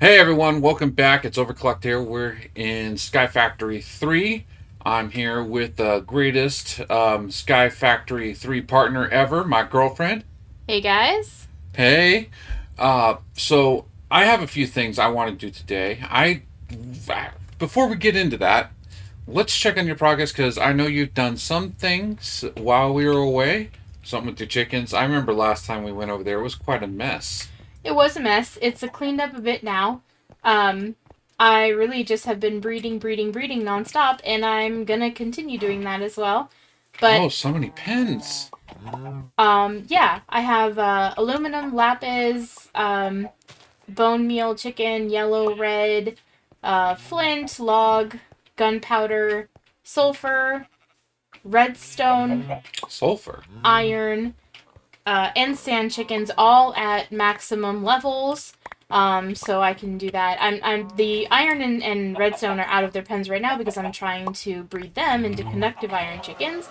Hey everyone, welcome back. It's Overclocked here. We're in SkyFactory 3. I'm here with the greatest SkyFactory 3 partner ever, my girlfriend. Hey guys. Hey. So I have a few things I want to do today. Before we get into that, let's check on your progress because I know you've done some things while we were away. Something with your chickens. I remember last time we went over there, it was quite a mess. It was a mess. It's cleaned up a bit now. Um, I really just have been breeding nonstop, and I'm gonna continue doing that as well. But Oh, so many pens. yeah, I have aluminum, lapis, bone meal chicken, yellow, red, flint, log, gunpowder, sulfur, redstone, Sulfur. iron, and sand chickens all at maximum levels. So I can do that. I'm the iron and redstone are out of their pens right now because I'm trying to breed them into conductive iron chickens,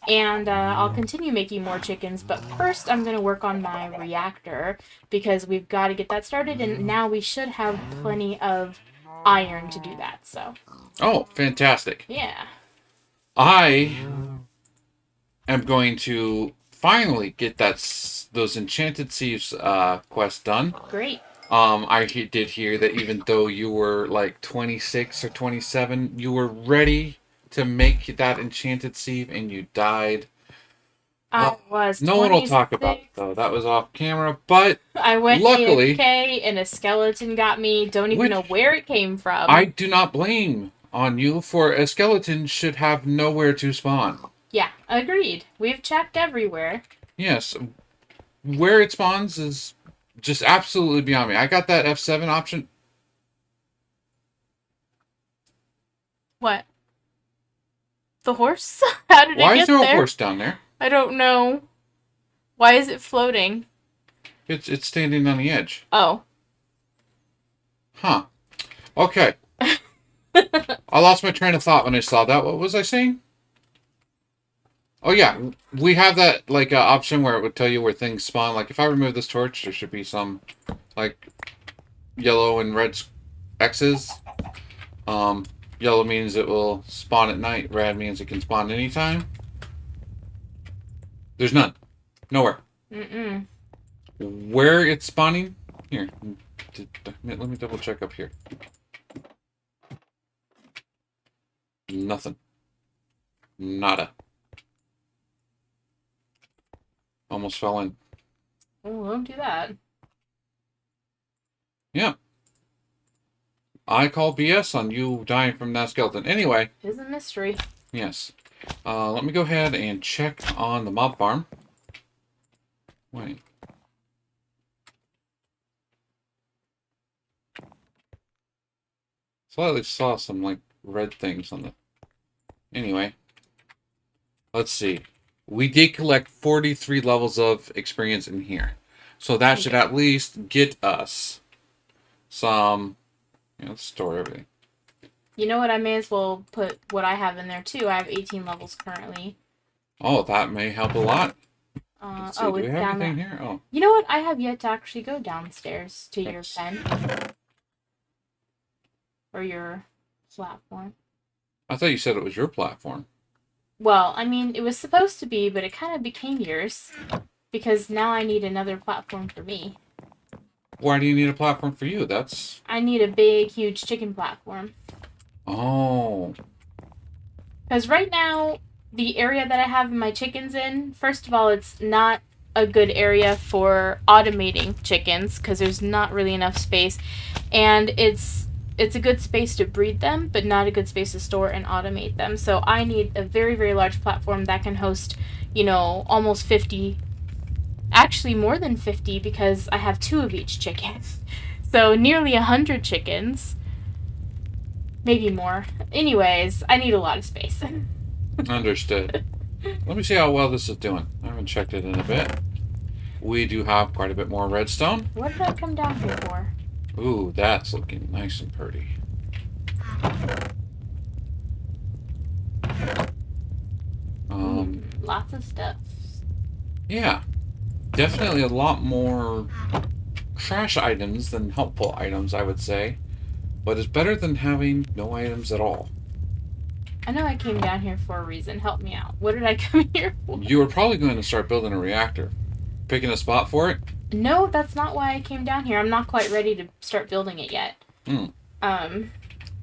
and I'll continue making more chickens. But first, I'm gonna work on my reactor because we've got to get that started, and now we should have plenty of iron to do that. So Oh, fantastic. yeah, I am going to finally get those Enchanted Seeds quests done. great. Did hear that even though you were like 26 or 27, you were ready to make that Enchanted Seed and you died. I was No one will talk about it 26. though. That was off camera, but I went luckily, AFK and a skeleton got me. Don't even know which where it came I from. do not blame on you, for a skeleton should have nowhere to spawn. Yeah, agreed. We've checked everywhere. Yes, where it spawns is just absolutely beyond me. I got that F7 option. What? The horse? How did it Why is get there a there? horse down there? I don't know. Why is it floating? It's standing on the edge. Oh. Huh. Okay. I lost my train of thought when I saw that. What was I saying? Oh yeah, we have that like option where it would tell you where things spawn. Like if I remove this torch, there should be some like yellow and red X's. Um, Yellow means it will spawn at night. Red means it can spawn anytime. There's none. Nowhere. Mm-mm. Where it's spawning? Here. Let me double check up here. Nothing. Nada. Almost fell in. Oh, don't do that. Yeah. I call BS on you dying from that skeleton. Anyway, It's a mystery. yes. Let me go ahead and check on the mob farm. Wait. Slightly saw some, like, red things on the... Anyway. Let's see. We did collect 43 levels of experience in here. So that should Okay. at least get us some... let's store everything. You know what? I may as well put what I have in there too. I have 18 levels currently. Oh, that may help a lot. Let's see. Oh, Do we it's have down anything there. here? Oh, You know what? I have yet to actually go downstairs to your yes. pen or your platform. I thought you said it was your platform. Well, I mean, it was supposed to be, but it kind of became yours because now I need another platform for me. Why do you need a platform for you? That's... I need a big, huge chicken platform. Oh. Because right now, the area that I have my chickens in, first of all, it's not a good area for automating chickens because there's not really enough space, and it's a good space to breed them, but not a good space to store and automate them. So I need a very, very large platform that can host, almost 50, actually more than 50 because I have two of each chicken. So nearly 100 chickens, maybe more. Anyways, I need a lot of space. Understood. Let me see how well this is doing. I haven't checked it in a bit. We do have quite a bit more redstone. What did I come down here for? Ooh, that's looking nice and pretty. Lots of stuff. Yeah. Definitely a lot more trash items than helpful items, I would say. But it's better than having no items at all. I know I came down here for a reason. Help me out. What did I come here for? You were probably going to start building a reactor. Picking a spot for it? No, that's not why I came down here. I'm not quite ready to start building it yet. We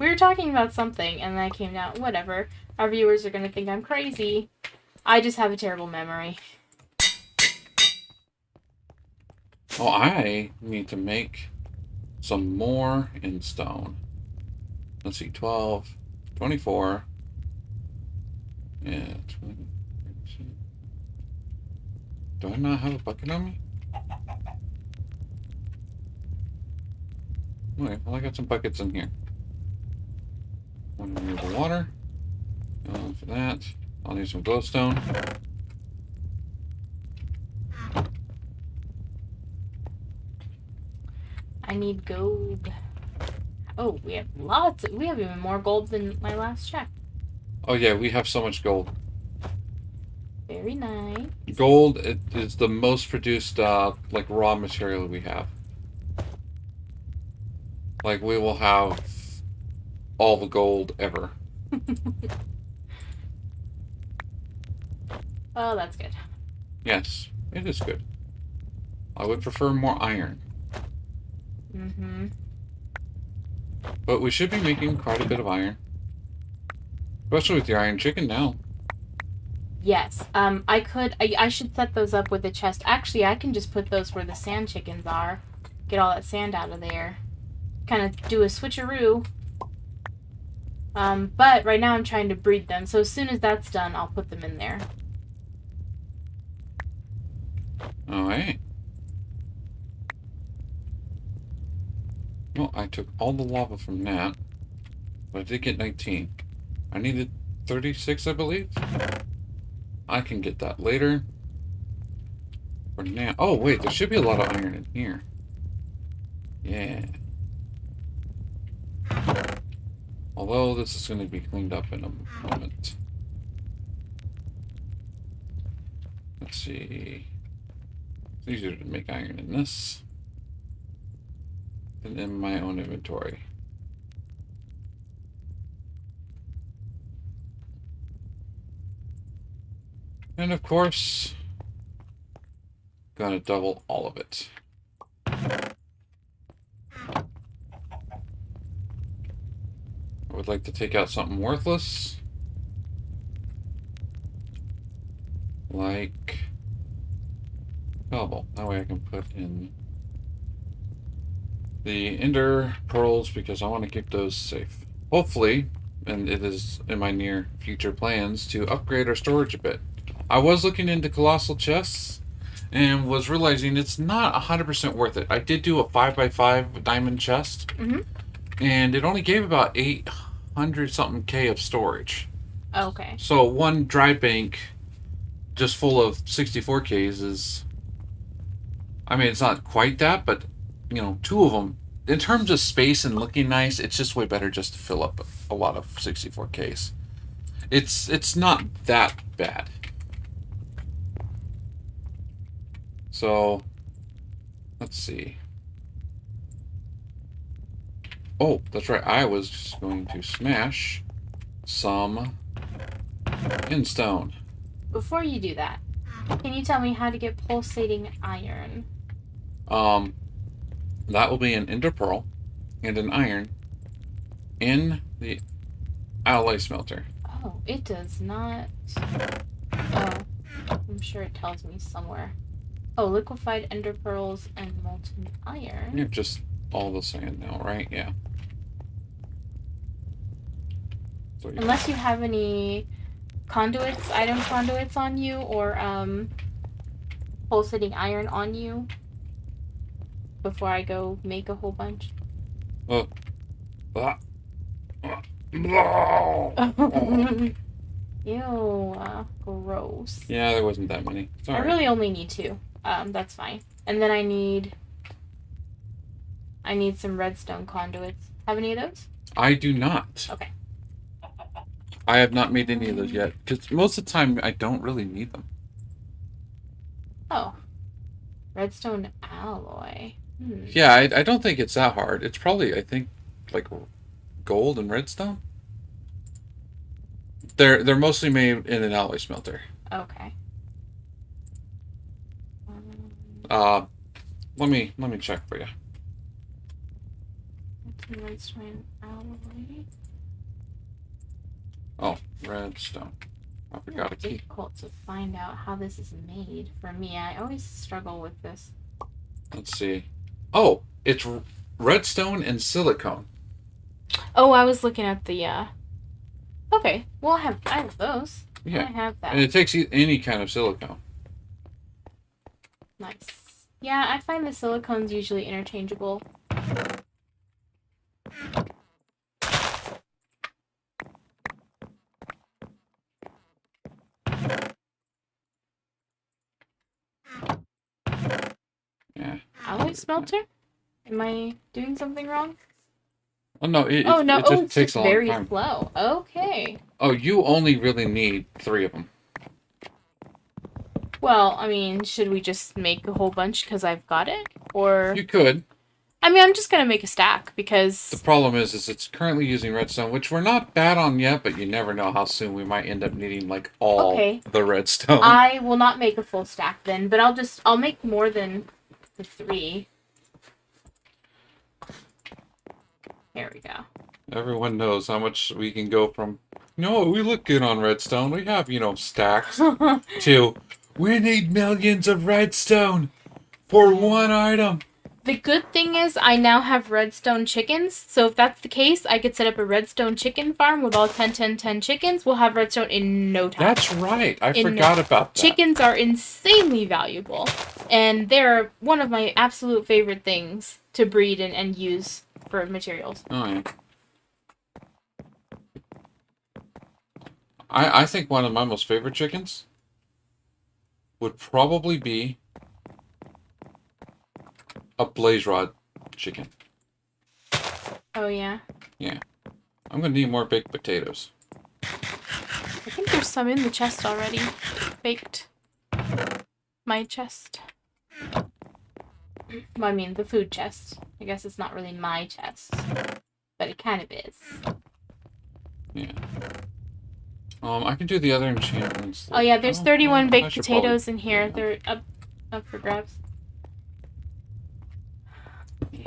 were talking about something, and then I came down. Whatever. Our viewers are going to think I'm crazy. I just have a terrible memory. Oh, I need to make some more in stone. Let's see, 12, 24. Yeah, 20. Do I not have a bucket on me? Okay, well, I got some buckets in here. I'm gonna need the water. For that, I'll need some glowstone. I need gold. Oh, we have lots. We have even more gold than my last check. Oh yeah, we have so much gold. Very nice. Gold is the most produced, like, raw material we have. Like, we will have all the gold ever. Oh, that's good. Yes, it is good. I would prefer more iron. Mm-hmm. But we should be making quite a bit of iron. Especially with the iron chicken now. Yes. I should set those up with a chest. Actually, I can just put those where the sand chickens are. Get all that sand out of there. Kind of do a switcheroo. But right now I'm trying to breed them. So as soon as that's done, I'll put them in there. Alright. Well, I took all the lava from that. But I did get 19. I needed 36, I believe. I can get that later. For now. Oh, wait, there should be a lot of iron in here. Yeah. Although this is going to be cleaned up in a moment. Let's see. It's easier to make iron in this than in my own inventory. And of course, gonna double all of it. I would like to take out something worthless. Like cobble. That way I can put in the ender pearls because I want to keep those safe. Hopefully, and it is in my near future plans to upgrade our storage a bit. I was looking into colossal chests and was realizing it's not 100% worth it. I did do a 5x5 diamond chest, and it only gave about 800 something K of storage. Okay. So one dry bank just full of 64Ks is, I mean, it's not quite that, but you know, two of them, in terms of space and looking nice, it's just way better just to fill up a lot of 64Ks. It's not that bad. So, let's see. Oh, that's right. I was just going to smash some stone. Before you do that, can you tell me how to get pulsating iron? That will be an ender pearl and an iron in the alloy smelter. Oh, it does not. Oh, I'm sure it tells me somewhere. Oh, liquefied ender pearls and molten iron. You're just all the same now, right? Yeah. So Unless you have any conduits, item conduits on you, or pulsating iron on you before I go make a whole bunch. Oh. Ew, gross. Yeah, there wasn't that many. Sorry. I really only need 2. That's fine. And then I need some redstone conduits. Have any of those? I do not. Okay. I have not made any of those yet, because most of the time I don't really need them. Oh. Redstone alloy. Yeah, I don't think it's that hard. It's probably, I think, like gold and redstone. They're mostly made in an alloy smelter. Okay. Uh, let me check for you. Redstone Alloy. Oh, redstone. I forgot a It's key. difficult to find out how this is made for me. I always struggle with this. Let's see. Oh, it's redstone and silicone. Oh, I was looking at the. Okay, well I have those. Yeah, I have that. and it takes any kind of silicone. Nice. Yeah, I find the silicone's usually interchangeable. Yeah. Alloy smelter? Am I doing something wrong? Oh no, it it's just takes just a long very time. slow. Okay. Oh, you only really need 3 of them. Well, I mean, should we just make a whole bunch because I've got it? Or... You could. I mean, I'm just going to make a stack The because... problem is it's currently using redstone, which we're not bad on yet, but you never know how soon we might end up needing, like, all the redstone. I will not make a full stack then, but I'll make more than the 3. There we go. Everyone knows how much we can go from, we look good on redstone. We have, stacks. To, we need millions of redstone for one item. The good thing is I now have redstone chickens, so if that's the case, I could set up a redstone chicken farm with all 10, 10, 10 chickens. We'll have redstone in no time. That's right. I forgot about that. Chickens are insanely valuable, and they're one of my absolute favorite things to breed and use for materials. Oh, yeah. I think one of my most favorite chickens would probably be a blaze rod chicken. Oh, yeah? Yeah. I'm going to need more baked potatoes. I think there's some in the chest already. Baked. My chest. Well, I mean, the food chest. I guess it's not really my chest. But it kind of is. Yeah. I can do the other enchantments. Oh, yeah, there's 31 baked potatoes probably, in here. They're up for grabs.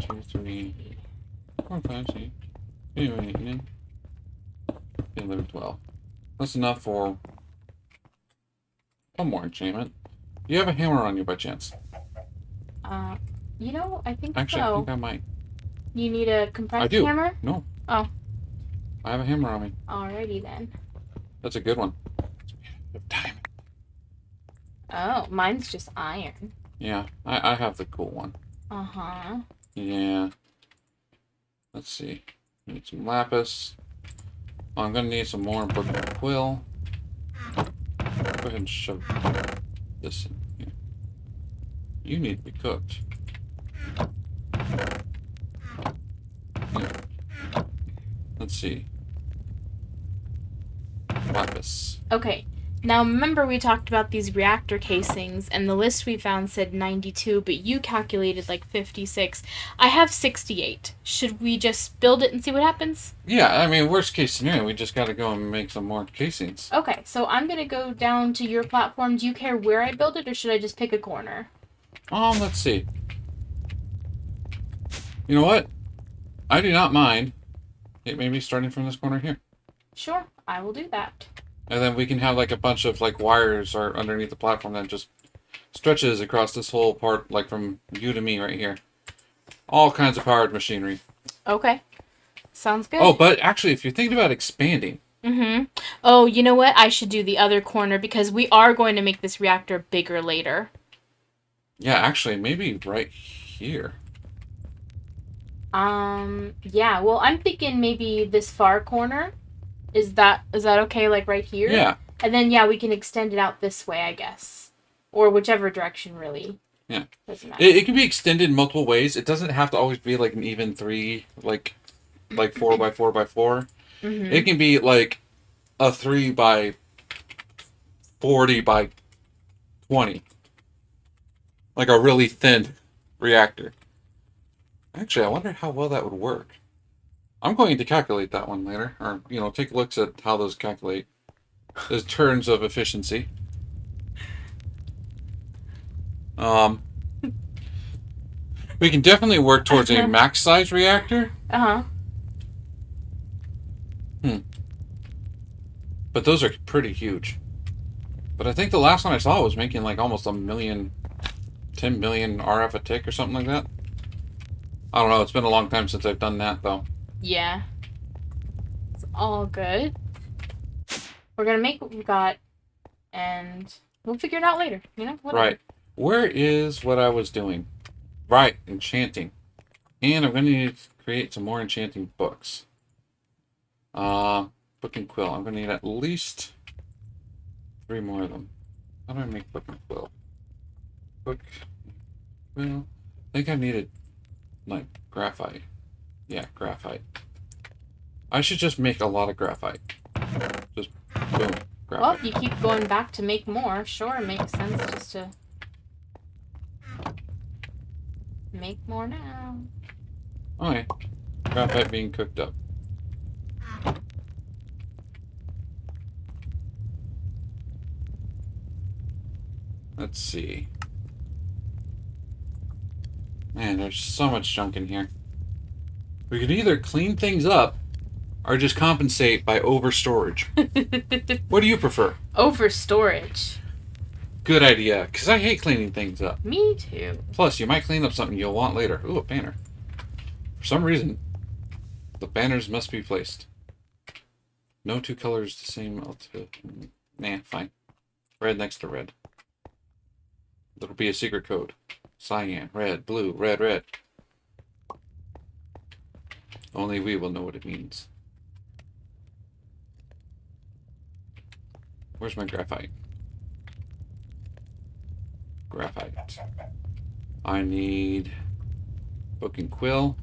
2, 3, 4, 5, 6, 7, 8, 9, 10, 11, 12. That's enough for one more enchantment. Do you have a hammer on you by chance? I think Actually, so. I think I might. You need a compressed I do. hammer? No. Oh. I have a hammer on me. Alrighty then. That's a good one. Diamond. Oh, mine's just iron. Yeah, I have the cool one. Uh-huh. Yeah. Let's see. Need some lapis. Oh, I'm gonna need some more broken quill. Go ahead and shove this in here. You need to be cooked. Yeah. Let's see. Lapis. Okay. Now, remember we talked about these reactor casings, and the list we found said 92, but you calculated like 56. I have 68. Should we just build it and see what happens? Yeah, I mean, worst case scenario, we just gotta go and make some more casings. Okay, so I'm gonna go down to your platform. Do you care where I build it, or should I just pick a corner? Let's see. You know what? I do not mind it maybe starting from this corner here. Sure, I will do that. And then we can have like a bunch of like wires or underneath the platform that just stretches across this whole part, like from you to me right here. All kinds of powered machinery. Okay. Sounds good. Oh, but actually, if you're thinking about expanding. Mm-hmm. Oh, you know what? I should do the other corner because we are going to make this reactor bigger later. Yeah, actually, maybe right here. Yeah, well, I'm thinking maybe this far corner. Is that okay, like right here? Yeah. And then, yeah, we can extend it out this way, I guess. Or whichever direction, really. Yeah. Doesn't matter. It can be extended multiple ways. It doesn't have to always be like an even 3, like 4 by 4 by 4. Mm-hmm. It can be like a 3 by 40 by 20. Like a really thin reactor. Actually, I wonder how well that would work. I'm going to calculate that one later, or take a look at how those calculate. There's terms of efficiency. We can definitely work towards a max size reactor. But those are pretty huge. But I think the last one I saw was making like almost 10 million RF a tick or something like that. I don't know. It's been a long time since I've done that, though. Yeah. It's all good. We're going to make what we've got, and we'll figure it out later. Whatever. Right. Where is what I was doing? Right. Enchanting. And I'm going to need to create some more enchanting books. Book and quill. I'm going to need at least 3 more of them. How do I make book and quill? Book. Well, I think I needed like graphite. Yeah, graphite. I should just make a lot of graphite. Just boom, graphite. Well, you keep going back to make more. Sure, it makes sense just to make more now. Okay. Graphite being cooked up. Let's see. Man, there's so much junk in here. We could either clean things up or just compensate by over storage. What do you prefer? Over storage. Good idea, because I hate cleaning things up. Me too. Plus, you might clean up something you'll want later. Ooh, a banner. For some reason, the banners must be placed. No 2 colors the same. Nah, fine. Red next to red. That'll be a secret code. Cyan, red, blue, red, red. Only we will know what it means. Where's my graphite? Graphite. I need book and quill.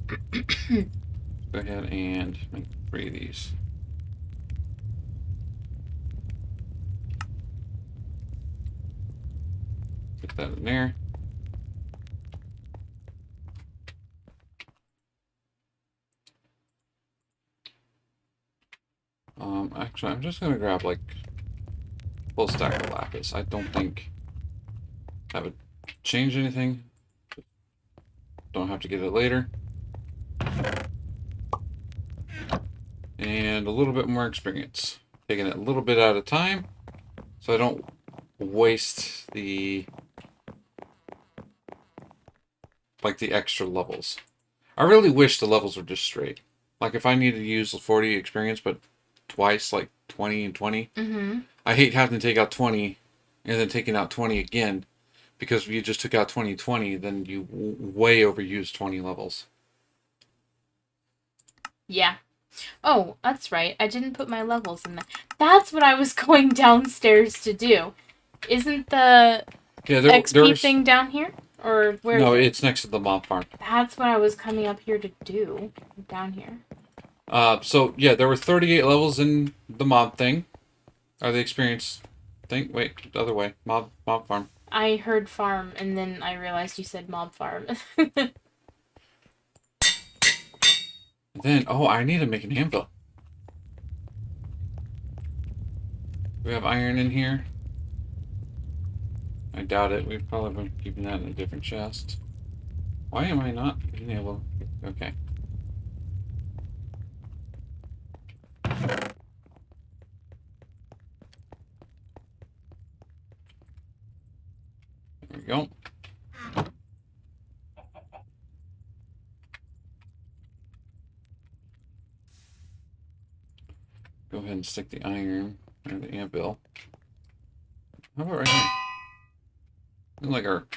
Go ahead and make 3 of these. Put that in there. Actually, I'm just gonna grab like a full stack of lapis. I don't think that would change anything. Don't have to get it later. And a little bit more experience. Taking it a little bit at a time, so I don't waste the extra levels. I really wish the levels were just straight. Like if I needed to use the 40 experience, but twice, like 20 and 20. Mm-hmm. I hate having to take out 20 and then taking out 20 again, because if you just took out 20, then you way overused 20 levels. Yeah. Oh, that's right. I didn't put my levels in there. That's what I was going downstairs to do. Isn't the XP thing down here? Or where? No, it's next to the mob farm. That's what I was coming up here to do. Down here. So, yeah, there were 38 levels in the mob thing. Or the experience thing. Wait, the other way. Mob farm. I heard farm, and then I realized you said mob farm. Then, I need to make an anvil. Do we have iron in here? I doubt it. We've probably been keeping that in a different chest. Why am I not being able... Okay. There we go. Go ahead and stick the iron or the anvil. How about right here? Like our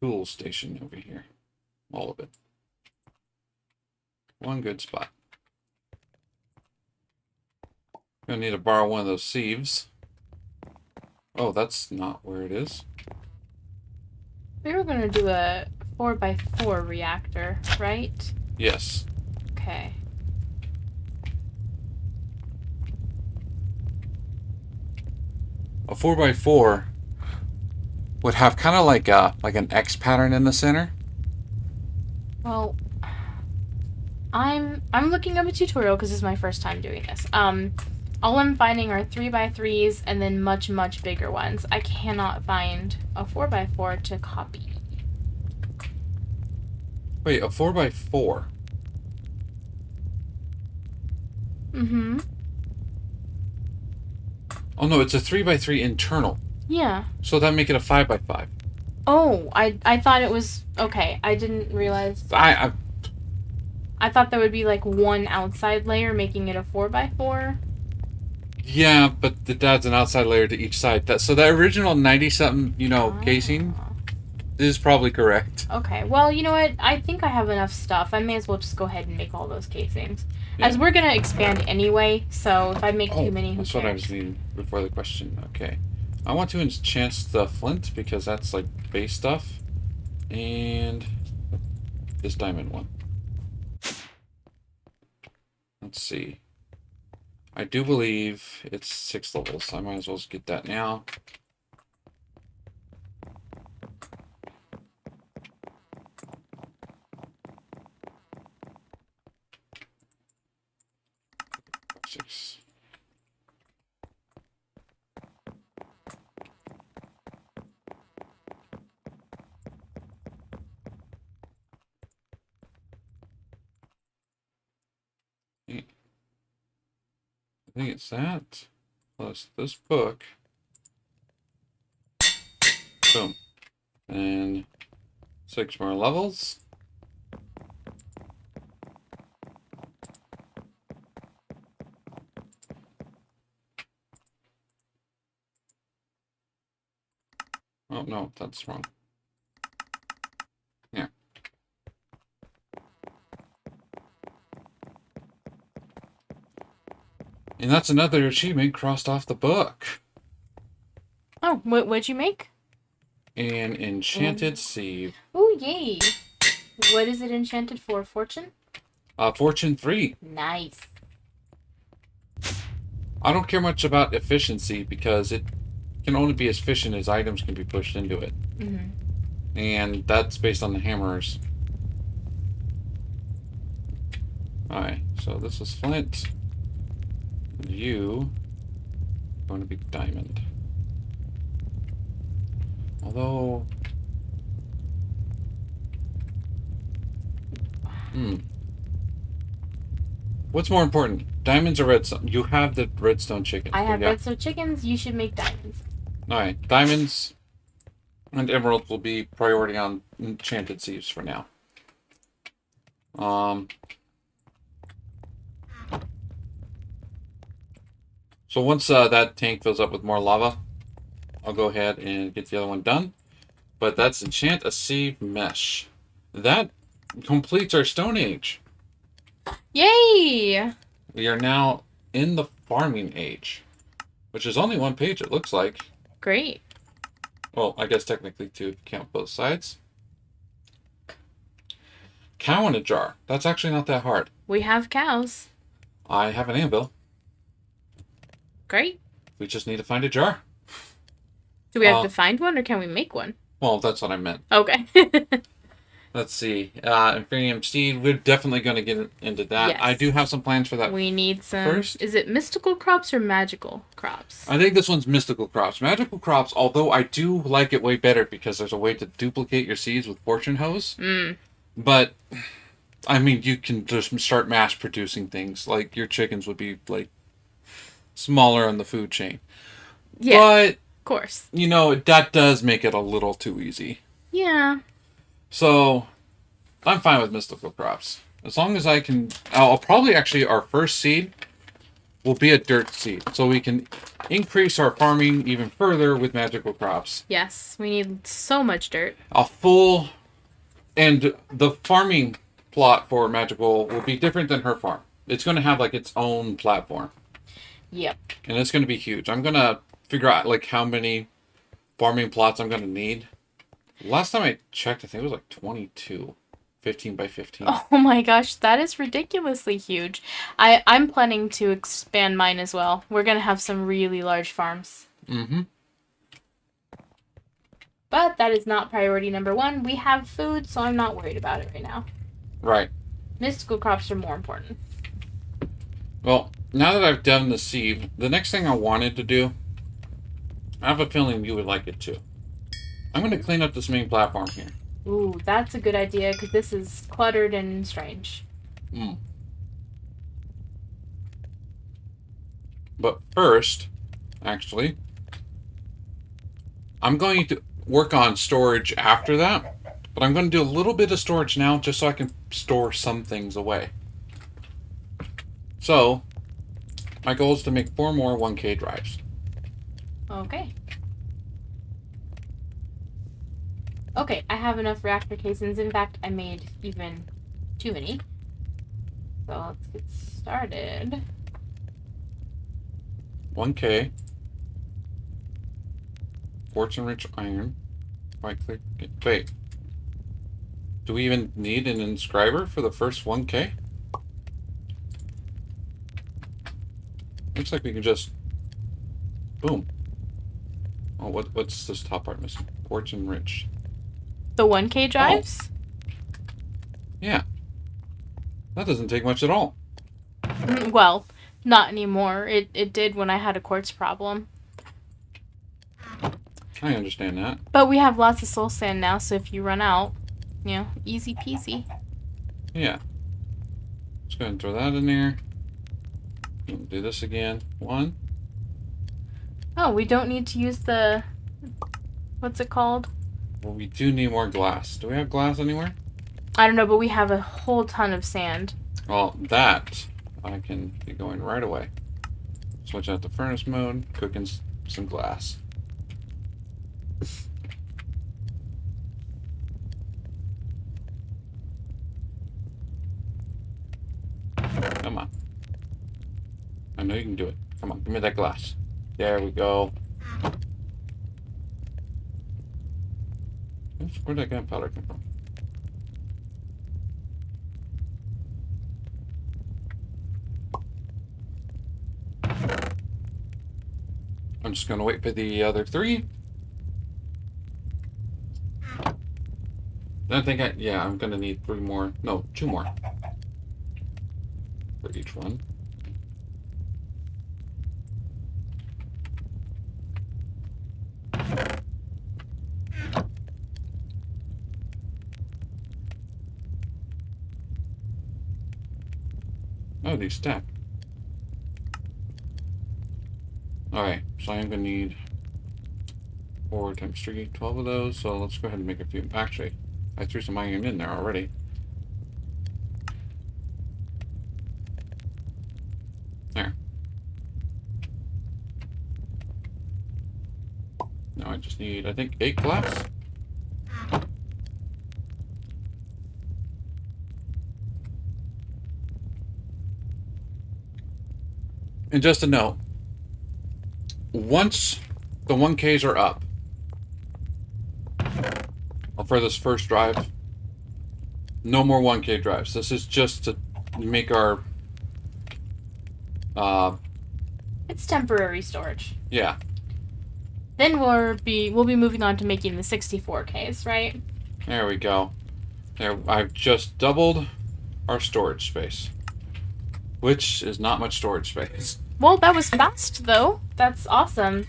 tool station over here. All of it. One good spot. Gonna need to borrow one of those sieves. Oh, that's not where it is. We were gonna do a 4x4 reactor, right? Yes. Okay. A 4x4 would have kind of like an X pattern in the center. Well, I'm looking up a tutorial because this is my first time doing this. All I'm finding are 3x3s and then much, much bigger ones. I cannot find a 4x4 to copy. Wait, a 4x4? Mm-hmm. Oh no, it's a 3x3 internal. Yeah. So that make it a 5x5. Oh, I thought it was... Okay, I didn't realize... I thought there would be like one outside layer making it a 4x4. Yeah, but it adds an outside layer to each side. So that original 90-something, casing is probably correct. Okay, well, you know what? I think I have enough stuff. I may as well just go ahead and make all those casings. Yeah. As we're going to expand anyway, so if I make too many, who that's cares? what I was needing before the question. Okay. I want to enchant the flint because that's like base stuff. And this diamond one. Let's see. I do believe it's 6 levels, so I might as well just get that now. Six. I think it's that plus this book. Boom. And 6 more levels. Oh no, that's wrong. Yeah. And that's another achievement crossed off the book. Oh, what'd you make? An enchanted seed. Oh, yay. What is it enchanted for? Fortune? Fortune 3. Nice. I don't care much about efficiency because it can only be as efficient as items can be pushed into it. Mm-hmm. And that's based on the hammers. Alright, so this is flint. You going to be diamond. Although... What's more important? Diamonds or redstone? You have the redstone chickens. I have redstone chickens. You should make diamonds. Alright, diamonds and emeralds will be priority on enchanted seeds for now. So once that tank fills up with more lava, I'll go ahead and get the other one done. But that's enchant a seed mesh. That completes our Stone Age. Yay! We are now in the farming age, which is only 1 page, it looks like. Great. Well, I guess technically 2 if you count both sides. Cow in a jar. That's actually not that hard. We have cows. I have an anvil. Great. We just need to find a jar. Do we have to find one or can we make one? Well, that's what I meant. Okay. Let's see. Infinium Seed. We're definitely going to get into that. Yes. I do have some plans for that. We need some... First? Is it mystical crops or magical crops? I think this one's mystical crops. Magical crops, although I do like it way better because there's a way to duplicate your seeds with fortune hose. But, I mean, you can just start mass producing things. Like, your chickens would be, like, smaller on the food chain. Yeah, but, of course. You know, that does make it a little too easy. Yeah. So, I'm fine with mystical crops. As long as I can... I'll probably actually... Our first seed will be a dirt seed. So we can increase our farming even further with magical crops. Yes, we need so much dirt. A full... And the farming plot for magical will be different than her farm. It's going to have, like, its own platform. Yep. And it's going to be huge. I'm going to figure out, like, how many farming plots I'm going to need. Last time I checked, I think it was like 22. 15 by 15. Oh my gosh, that is ridiculously huge. I'm planning to expand mine as well. We're going to have some really large farms. Mm-hmm. But that is not priority number 1. We have food, so I'm not worried about it right now. Right. Mystical crops are more important. Well, now that I've done the seed, the next thing I wanted to do, I have a feeling you would like it too. I'm going to clean up this main platform here. Ooh, that's a good idea, because this is cluttered and strange. But first, actually, I'm going to work on storage after that. But I'm going to do a little bit of storage now just so I can store some things away. So, my goal is to make 4 more 1K drives. Okay. Okay, I have enough reactor casings. In fact, I made even too many. So let's get started. 1K. Fortune-rich iron. Right click. Wait. Do we even need an inscriber for the first 1K? Looks like we can just... Boom. Oh, what's this top part missing? Fortune-rich. The 1K drives? Oh. Yeah. That doesn't take much at all. Well, not anymore. It did when I had a quartz problem. I understand that. But we have lots of soul sand now, so if you run out, you know, easy peasy. Yeah. Let's go ahead and throw that in there. Do this again. 1. Oh, we don't need to use the... What's it called? Well, we do need more glass. Do we have glass anywhere? I don't know, but we have a whole ton of sand. Well, that I can get going right away. Switch out to furnace mode, cooking some glass. Come on. I know you can do it. Come on, give me that glass. There we go. Oops, where'd that gunpowder come from? I'm just gonna wait for the other 3. I think I'm gonna need 3 more. No, 2 more. For each one. Oh, these stack. Alright, so I'm gonna need 4 times 3, 12 of those, so let's go ahead and make a few. Actually, I threw some iron in there already. There. Now I just need, I think, 8 glass. And just a note, once the 1Ks are up, or for this first drive, no more 1K drives. This is just to make our... It's temporary storage. Yeah. Then we'll be moving on to making the 64Ks, right? There we go. There, I've just doubled our storage space, which is not much storage space. Well, that was fast, though. That's awesome.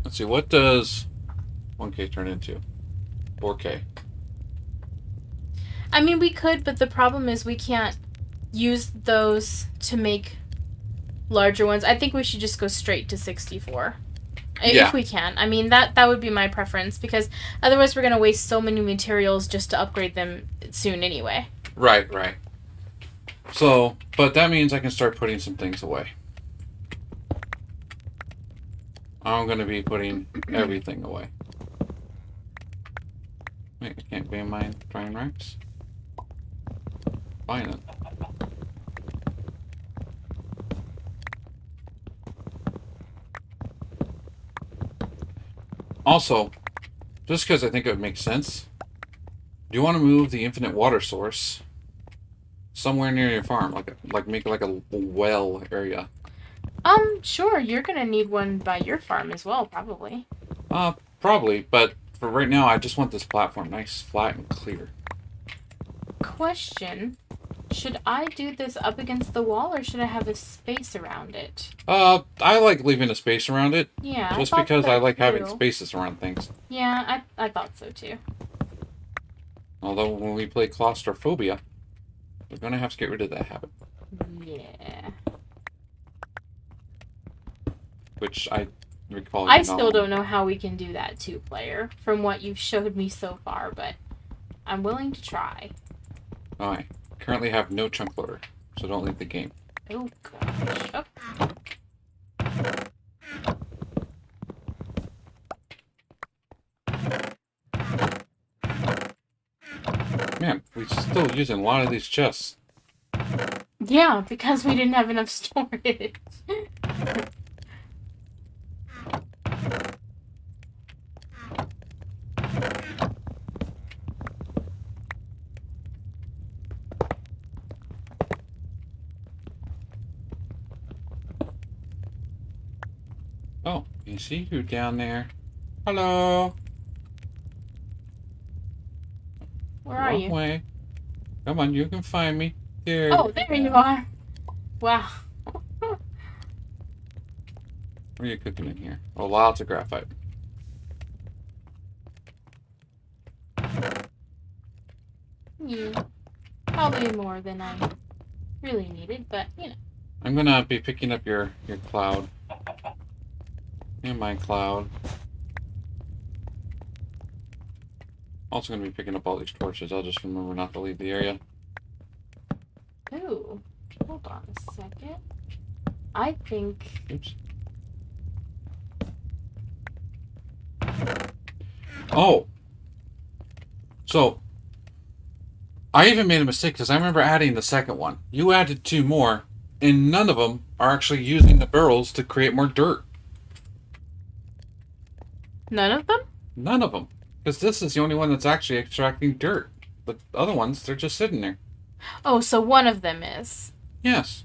Let's see, what does 1K turn into? 4K. I mean, we could, but the problem is we can't use those to make larger ones. I think we should just go straight to 64. Yeah. If we can. I mean, that would be my preference, because otherwise we're going to waste so many materials just to upgrade them soon anyway. Right, right. So, but that means I can start putting some things away. I'm going to be putting everything away. Wait, I can't ban my Drying Racks? Fine then. Also, just because I think it would make sense, do you want to move the infinite water source somewhere near your farm, like make it like a well area? Sure. You're gonna need one by your farm as well, probably. Probably, but for right now, I just want this platform nice, flat, and clear. question. Should I do this up against the wall, or should I have a space around it? I like leaving a space around it. Yeah, Just because I like having too. spaces around things. Yeah, I thought so too. Although when we play claustrophobia, we're gonna have to get rid of that habit. Yeah. Which I recall. I still don't know how we can do that 2-player from what you've showed me so far, but I'm willing to try. I currently have no chunk loader, so don't leave the game. Oh gosh. Oh. Man, we're still using a lot of these chests. Yeah, because we didn't have enough storage. Oh, you see you down there? Hello. Where are you? Way. Come on, you can find me. There. Oh, there you are. Wow. What are you cooking in here? Oh, lots of graphite. Yeah. Probably more than I really needed, but you know. I'm gonna be picking up your cloud. And my cloud. Also gonna be picking up all these torches. I'll just remember not to leave the area. Ooh. Hold on a second. I think... Oops. Oh! So, I even made a mistake because I remember adding the second one. You added 2 more, and none of them are actually using the barrels to create more dirt. None of them? None of them. Because this is the only one that's actually extracting dirt. The other ones, they're just sitting there. Oh, so one of them is. Yes.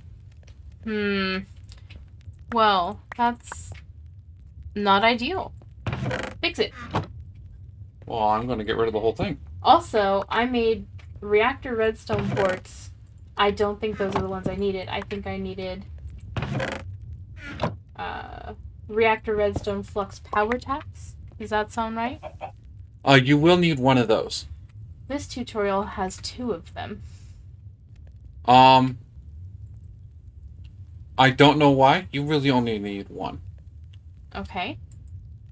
Well, that's not ideal. Fix it. Well, I'm going to get rid of the whole thing. Also, I made reactor redstone ports. I don't think those are the ones I needed. I think I needed reactor redstone flux power taps. Does that sound right? You will need one of those. This tutorial has 2 of them. I don't know why. You really only need one. Okay.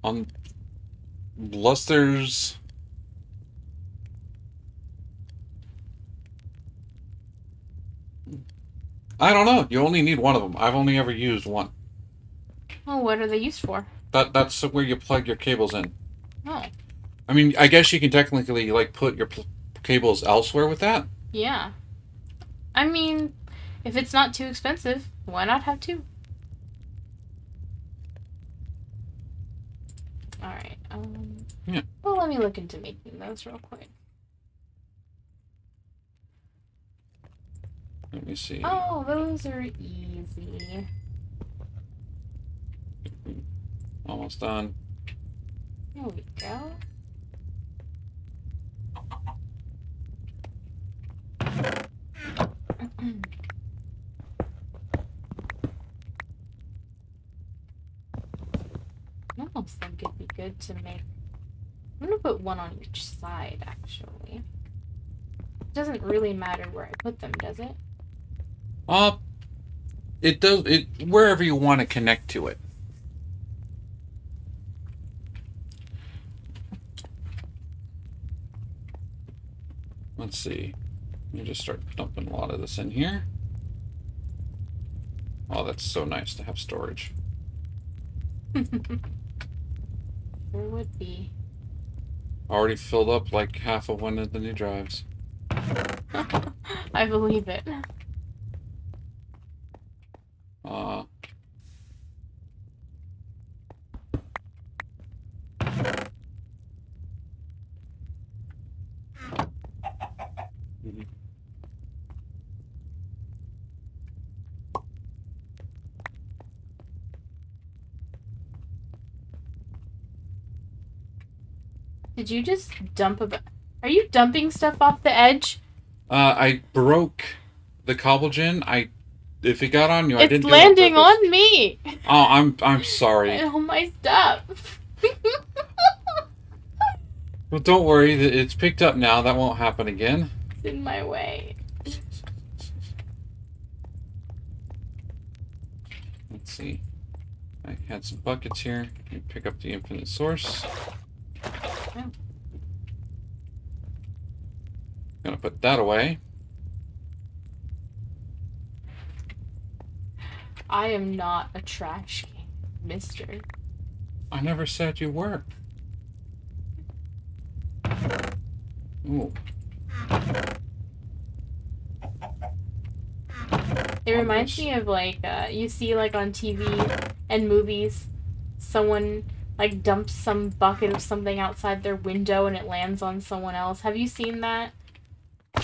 Unless there's... I don't know. You only need one of them. I've only ever used one. Well, what are they used for? That's where you plug your cables in. Oh. I mean, I guess you can technically, like, put your cables elsewhere with that. Yeah. I mean, if it's not too expensive, why not have 2? Alright, Yeah. Well, let me look into making those real quick. Let me see. Oh, those are easy. Almost done. There we go. I almost think it'd be good to make... I'm gonna put one on each side, actually. It doesn't really matter where I put them, does it? It does, wherever you want to connect to it. Let's see. Let me just start dumping a lot of this in here. Oh, that's so nice to have storage. Sure would be. Already filled up like half of one of the new drives. I believe it. Did you just dump a... Are you dumping stuff off the edge? I broke the cobble gin. If it got on you, I It's didn't do it on landing purpose. on me. Oh, I'm sorry. Oh, my stuff. Well, don't worry. It's picked up now. That won't happen again. It's in my way. Let's see. I had some buckets here. You pick up the infinite source. Oh. Gonna put that away. I am not a trash king, mister. I never said you were. Ooh. It reminds me of, like, you see, like, on TV and movies, someone, like, dumps some bucket of something outside their window and it lands on someone else. Have you seen that?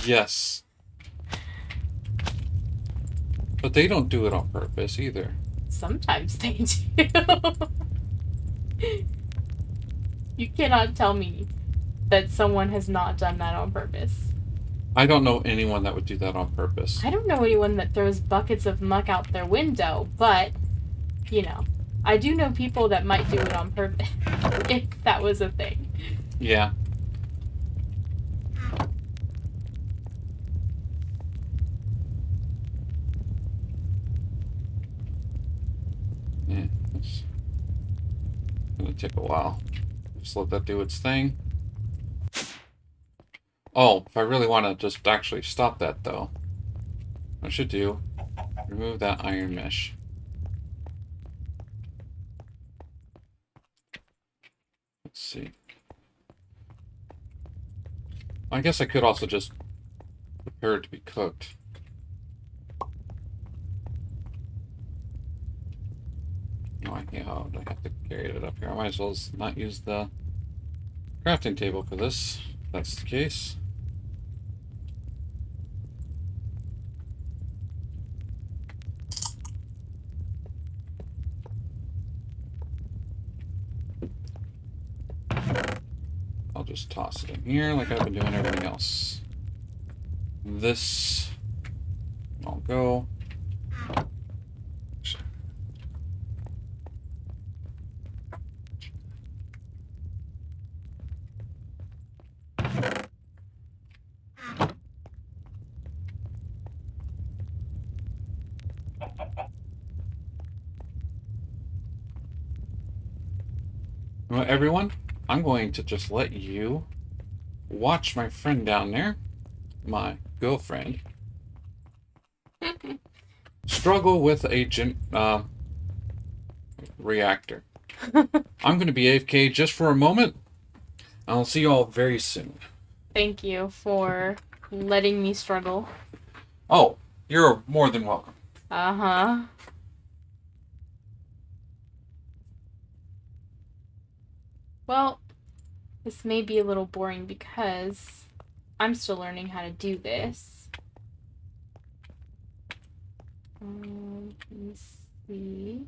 Yes. But they don't do it on purpose either. Sometimes they do. You cannot tell me that someone has not done that on purpose. I don't know anyone that would do that on purpose. I don't know anyone that throws buckets of muck out their window, but, you know, I do know people that might do it on purpose, if that was a thing. Yeah. Yeah, it's gonna take a while. Just let that do its thing. Oh, if I really want to just actually stop that, though, what I should do, remove that iron mesh. Let's see. I guess I could also just prepare it to be cooked. No, I can't. Oh, I have to carry it up here. I might as well not use the crafting table for this, if that's the case. I'll just toss it in here like I've been doing everything else. This I'll go. Well, everyone, I'm going to just let you watch my friend down there, my girlfriend, struggle with a reactor. I'm going to be AFK just for a moment. I'll see you all very soon. Thank you for letting me struggle. Oh, you're more than welcome. Uh-huh. Well, this may be a little boring because I'm still learning how to do this. Let me see. You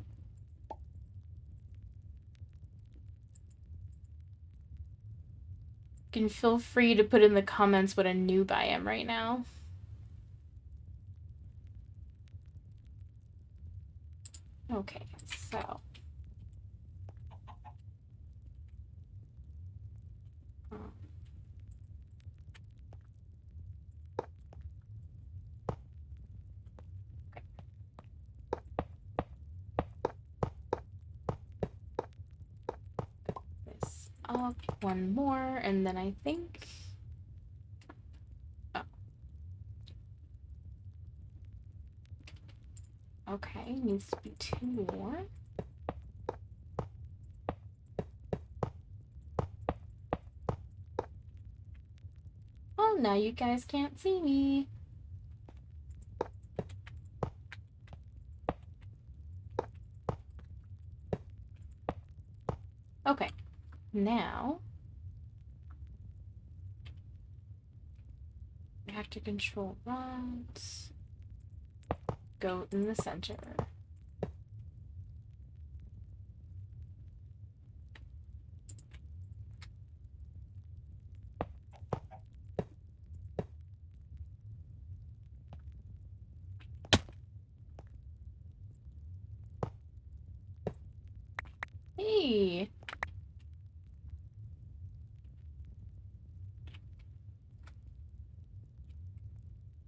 can feel free to put in the comments what a noob I am right now. Okay, so. This up, one more, and then I think. Oh. Okay, needs to be 2 more. Oh, now you guys can't see me. Okay, now reactor control rods go in the center.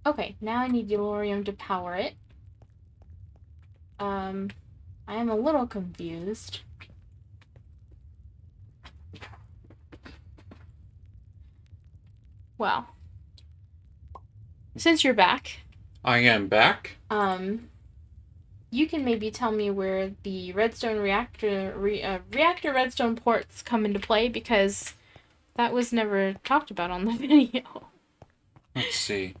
Okay, now I need Yellorium to power it. I am a little confused. Well, since you're back, I am back. you can maybe tell me where the redstone reactor redstone ports come into play, because that was never talked about on the video. Let's see.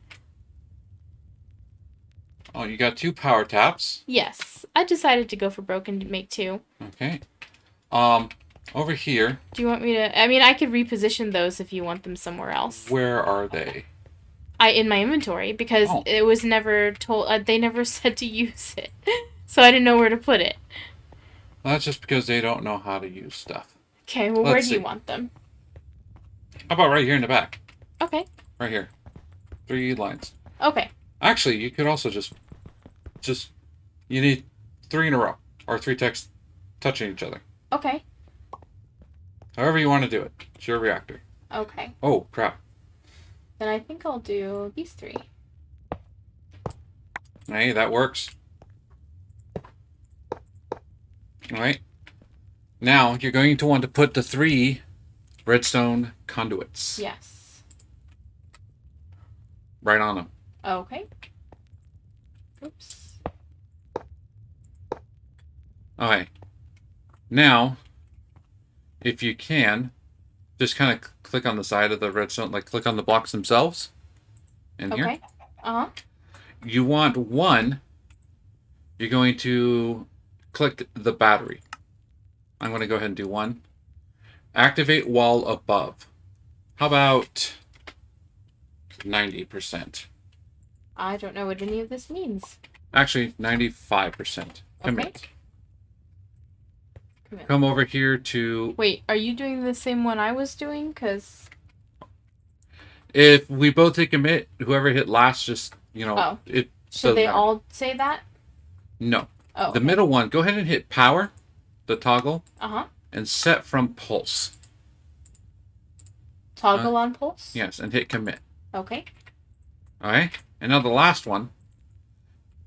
Oh, you got 2 power taps. Yes, I decided to go for broken to make 2. Okay. Over here. Do you want me to? I mean, I could reposition those if you want them somewhere else. Where are they? In my inventory, because it was never told. They never said to use it, so I didn't know where to put it. Well, that's just because they don't know how to use stuff. Okay, well, where do you want them? How about right here in the back? Okay. Right here. 3 lines. Okay. Actually, you could also just you need 3 in a row, or 3 texts touching each other. Okay. However you want to do it. It's your reactor. Okay. Oh, crap. Then I think I'll do these 3. Hey, that works. Alright. Now, you're going to want to put the 3 redstone conduits. Yes. Right on them. Okay. Oops. Okay. Now, if you can, just kind of click on the side of the redstone, like click on the blocks themselves. In here. Okay. Uh-huh. You want 1. You're going to click the battery. I'm going to go ahead and do 1. Activate wall above. How about 90%? I don't know what any of this means. Actually, 95%. Commit. Okay. Commit. Come over here to... Wait, are you doing the same one I was doing? Because... If we both hit commit, whoever hit last just, it... Should they all say that? No. Oh. Okay. The middle one, go ahead and hit power, the toggle, Uh-huh. and set from pulse. Toggle on pulse? Yes, and hit commit. Okay. Alright? And now the last one,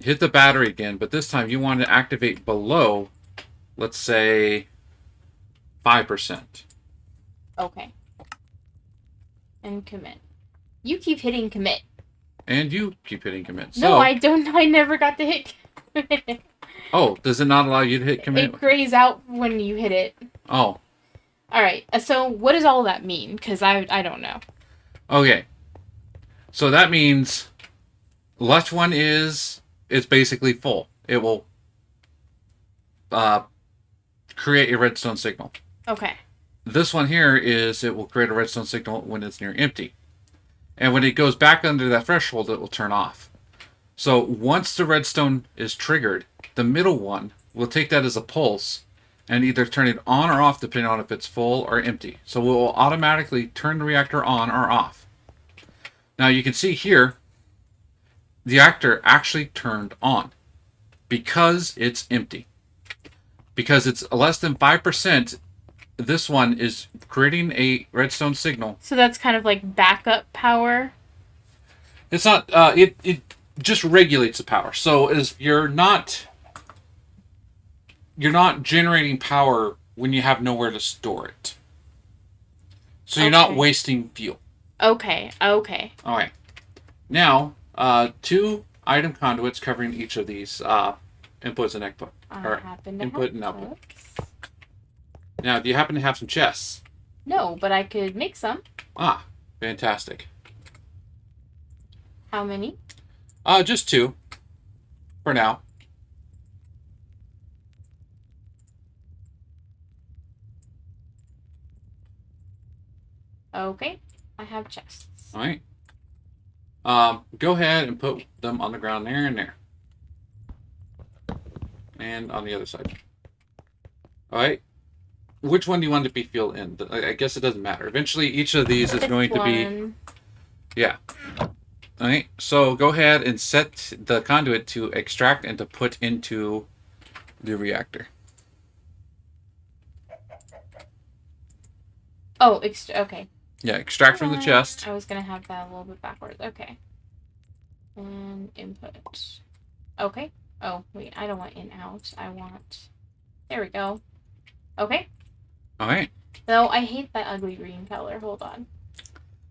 hit the battery again, but this time you want to activate below, let's say, 5%. Okay. And commit. You keep hitting commit. And you keep hitting commit. No, I don't. I never got to hit commit. Oh, does it not allow you to hit commit? It grays out when you hit it. Oh. Alright, so what does all that mean? Because I don't know. Okay. So that means left one is basically full. It will create a redstone signal. Okay. This one here it will create a redstone signal when it's near empty. And when it goes back under that threshold, it will turn off. So once the redstone is triggered, the middle one will take that as a pulse and either turn it on or off depending on if it's full or empty. So it will automatically turn the reactor on or off. Now you can see here, the reactor actually turned on because it's empty. Because it's less than 5%, this one is creating a redstone signal. So that's kind of like backup power? It's not, it just regulates the power. So as you're not generating power when you have nowhere to store it. So you're not wasting fuel. Okay. Okay. All right. Now, 2 item conduits covering each of these inputs and output. Or input and output. Now, do you happen to have some chests? No, but I could make some. Ah, fantastic. How many? Just 2. For now. Okay. I have chests. All right. Go ahead and put them on the ground there and there. And on the other side. All right. Which one do you want to be filled in? I guess it doesn't matter. Eventually, each of these is going to be... Yeah. All right. So go ahead and set the conduit to extract and to put into the reactor. Oh, okay. Yeah, extract from the chest. I was going to have that a little bit backwards. Okay. And input. Okay. Oh, wait. I don't want in, out. I want... There we go. Okay. All right. Though I hate that ugly green color. Hold on.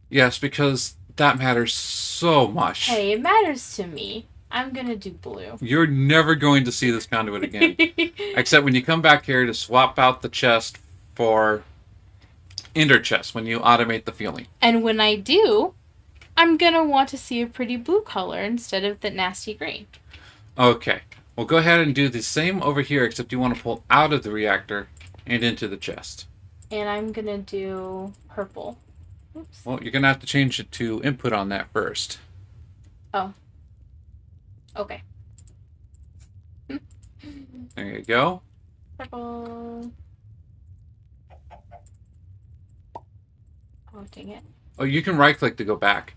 Yes, because that matters so much. Hey, it matters to me. I'm gonna do blue. You're never going to see this conduit again. Except when you come back here to swap out the chest for ender chest when you automate the fueling. And when I do, I'm gonna want to see a pretty blue color instead of the nasty green. Okay. Well, go ahead and do the same over here, except you want to pull out of the reactor and into the chest. And I'm gonna do purple. Oops. Well, you're going to have to change it to input on that first. Oh. Okay. There you go. Purple. Oh, dang it. Oh, you can right-click to go back.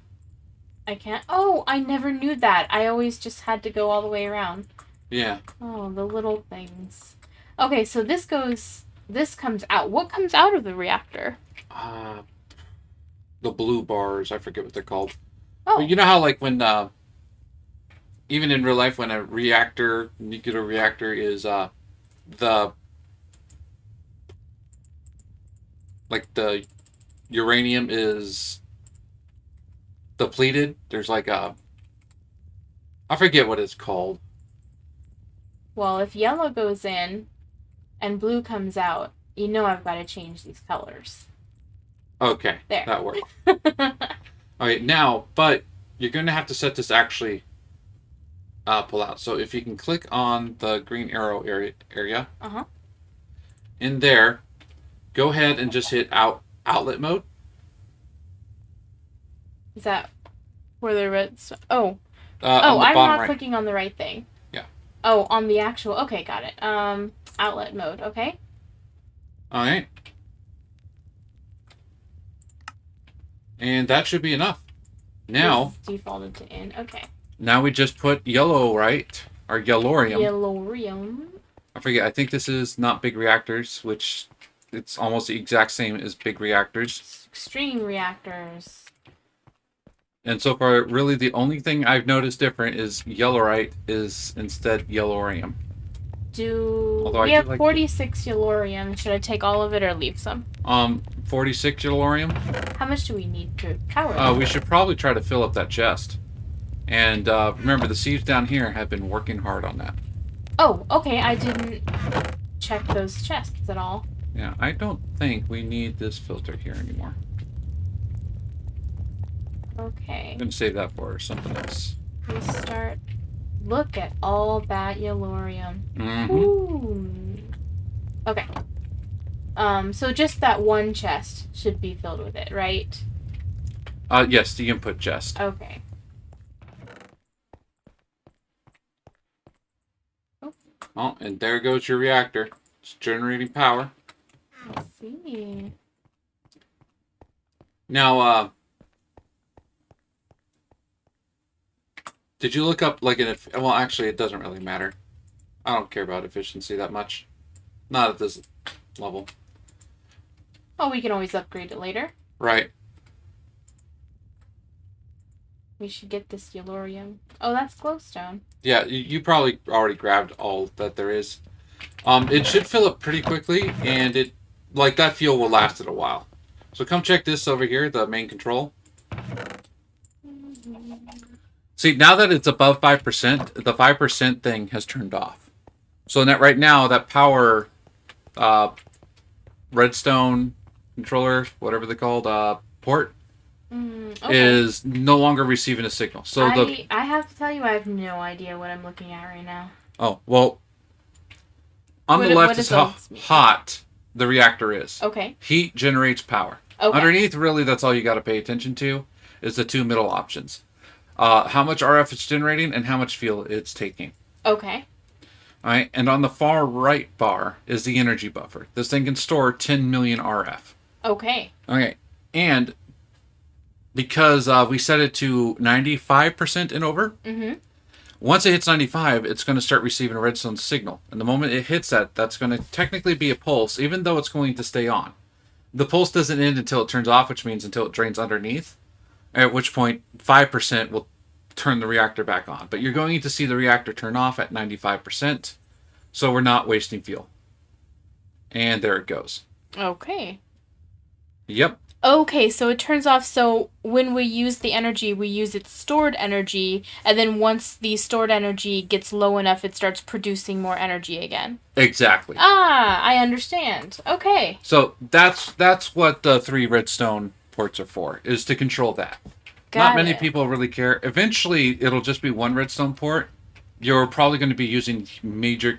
I can't. Oh, I never knew that. I always just had to go all the way around. Yeah. Oh, the little things. Okay, so this comes out. What comes out of the reactor? The blue bars, I forget what they're called. Oh. But you know how, like, when, even in real life, when a reactor, nuclear reactor is, the uranium is depleted, there's like I forget what it's called. Well, if yellow goes in and blue comes out, you know I've got to change these colors. Okay, there. That worked. Alright, now, but you're going to have to set this actually pull out. So if you can click on the green arrow area, in there, go ahead and just hit outlet mode. Is that where the red... Oh. I'm not clicking on the right thing. Yeah. Oh, on the actual... Okay, got it. Outlet mode, okay. Alright. And that should be enough. Now... It's defaulted to in, okay. Now we just put yellow, right? Or yellorium. Yellorium. I forget, I think this is not big reactors, which it's almost the exact same as big reactors. Extreme reactors. And so far, really the only thing I've noticed different is yellorite is instead yellorium. We have 46 yellorium. Should I take all of it or leave some? 46 yellorium. How much do we need to power? We should probably try to fill up that chest. And remember, the seeds down here have been working hard on that. Oh, okay. I didn't check those chests at all. Yeah, I don't think we need this filter here anymore. Okay. I'm going to save that for something else. Restart. Look at all that yellorium. Mm-hmm. Ooh. Okay. So just that one chest should be filled with it, right? Yes, the input chest. Okay. Oh, and there goes your reactor. It's generating power. I see. Now, did you look up, like, well, actually, it doesn't really matter. I don't care about efficiency that much. Not at this level. Oh, we can always upgrade it later. Right. We should get this yellorium. Oh, that's glowstone. Yeah, you probably already grabbed all that there is. It should fill up pretty quickly, and that fuel will last it a while. So come check this over here, the main control. See, now that it's above 5%, the 5% thing has turned off. So right now, that power Redstone controller, whatever they're called, port, okay. is no longer receiving a signal. So I have to tell you, I have no idea what I'm looking at right now. Oh, well, on the left is how hot the reactor is. Okay. Heat generates power. Okay. Underneath, really, that's all you got to pay attention to, is the two middle options. How much RF it's generating and how much fuel it's taking. Okay. All right, and on the far right bar is the energy buffer. This thing can store 10 million RF. Okay. Okay, and because we set it to 95% and over, once it hits 95, it's going to start receiving a redstone signal. And the moment it hits that, that's going to technically be a pulse, even though it's going to stay on. The pulse doesn't end until it turns off, which means until it drains underneath, at which point 5% will turn the reactor back on. But you're going to see the reactor turn off at 95%, so we're not wasting fuel. And there it goes. Okay. Yep. Okay, so it turns off. So when we use the energy, we use its stored energy, and then once the stored energy gets low enough, it starts producing more energy again. Exactly. Ah, I understand. Okay. So that's what the 3 redstone ports are for, is to control that. Not many people really care. Eventually, it'll just be 1 redstone port. You're probably going to be using major,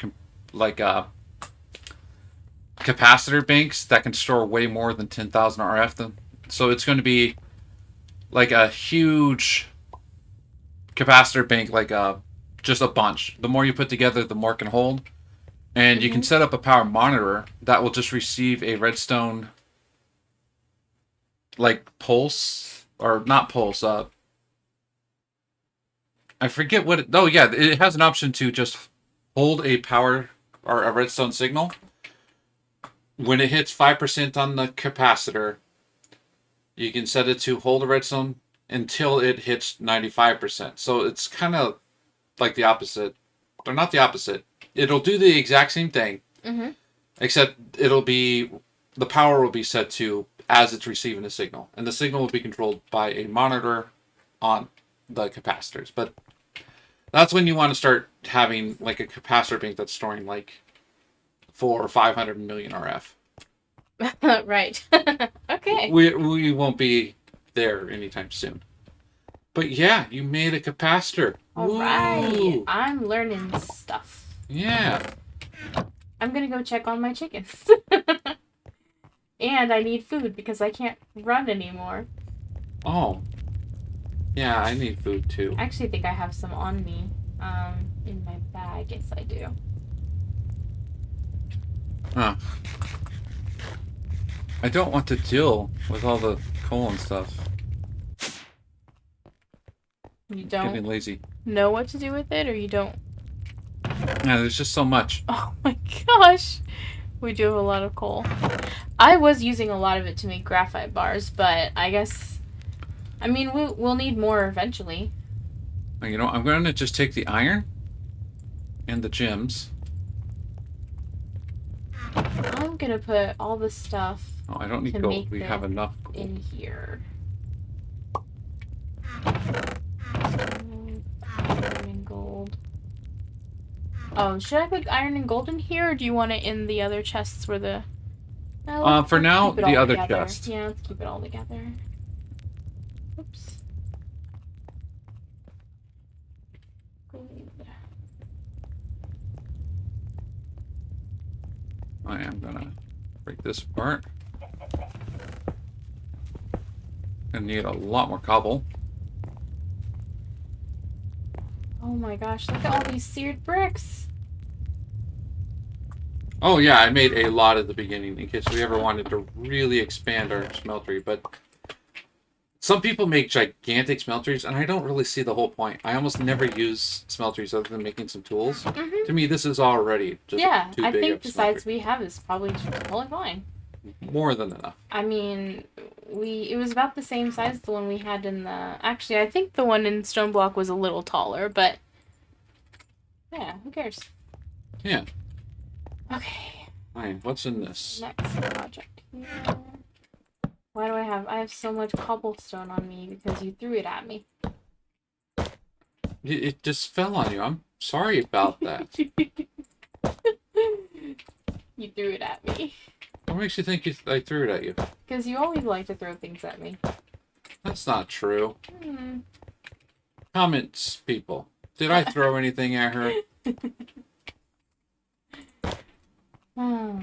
capacitor banks that can store way more than 10,000 RF. So it's going to be like a huge capacitor bank, just a bunch. The more you put together, the more it can hold. And you can set up a power monitor that will just receive a redstone, pulse, or not pulse. I forget what it... Oh, yeah, it has an option to just hold a power or a redstone signal. When it hits 5% on the capacitor, you can set it to hold a redstone until it hits 95%. So it's kind of like the opposite. Or not the opposite. It'll do the exact same thing. Mm-hmm. Except the power will be set to as it's receiving a signal. And the signal will be controlled by a monitor on the capacitors. But that's when you want to start having a capacitor bank that's storing 400 or 500 million RF. Right. Okay. We won't be there anytime soon. But yeah, you made a capacitor. All right. I'm learning stuff. Yeah. I'm going to go check on my chickens. And I need food because I can't run anymore. Oh. Yeah, I need food too. I actually think I have some on me. In my bag. Yes, I do. Huh. I don't want to deal with all the coal and stuff. You don't getting lazy. Know what to do with it, or you don't? Yeah, there's just so much. Oh my gosh. We do have a lot of coal. I was using a lot of it to make graphite bars, but I guess... I mean, we'll need more eventually. You know, I'm going to just take the iron and the gems. I'm going to put all the stuff... Oh, I don't need gold. We have enough gold. In here. Iron and gold. Oh, should I put iron and gold in here, or do you want it in the other chests where the... for now, the other chest. Yeah, let's keep it all together. Oops. Gold. I am gonna break this apart. Gonna need a lot more cobble. Oh my gosh, look at all these seared bricks. Oh yeah, I made a lot at the beginning in case we ever wanted to really expand our smeltery, but some people make gigantic smelteries, and I don't really see the whole point. I almost never use smelteries other than making some tools. Mm-hmm. To me, this is already just too big. I think the size we have is probably totally fine. More than enough. I mean, it was about the same size as the one we had in the... Actually, I think the one in Stone Block was a little taller, but... Yeah, who cares? Yeah. Okay. Fine, what's in this? Next project here. Why do I have so much cobblestone on me? Because you threw it at me. It just fell on you. I'm sorry about that. You threw it at me. What makes you think I threw it at you? Because you always like to throw things at me. That's not true. Comments, people. Did I throw anything at her? Oh.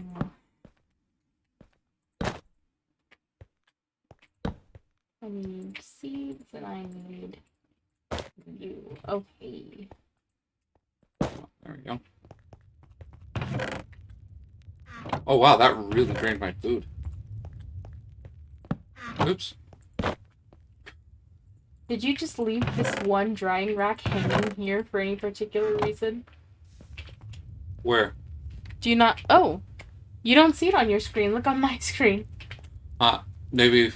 I need seeds and I need you. Okay. There we go. Oh wow, that really drained my food. Oops. Did you just leave this one drying rack hanging here for any particular reason? Where? Do you not... Oh! You don't see it on your screen. Look on my screen. Maybe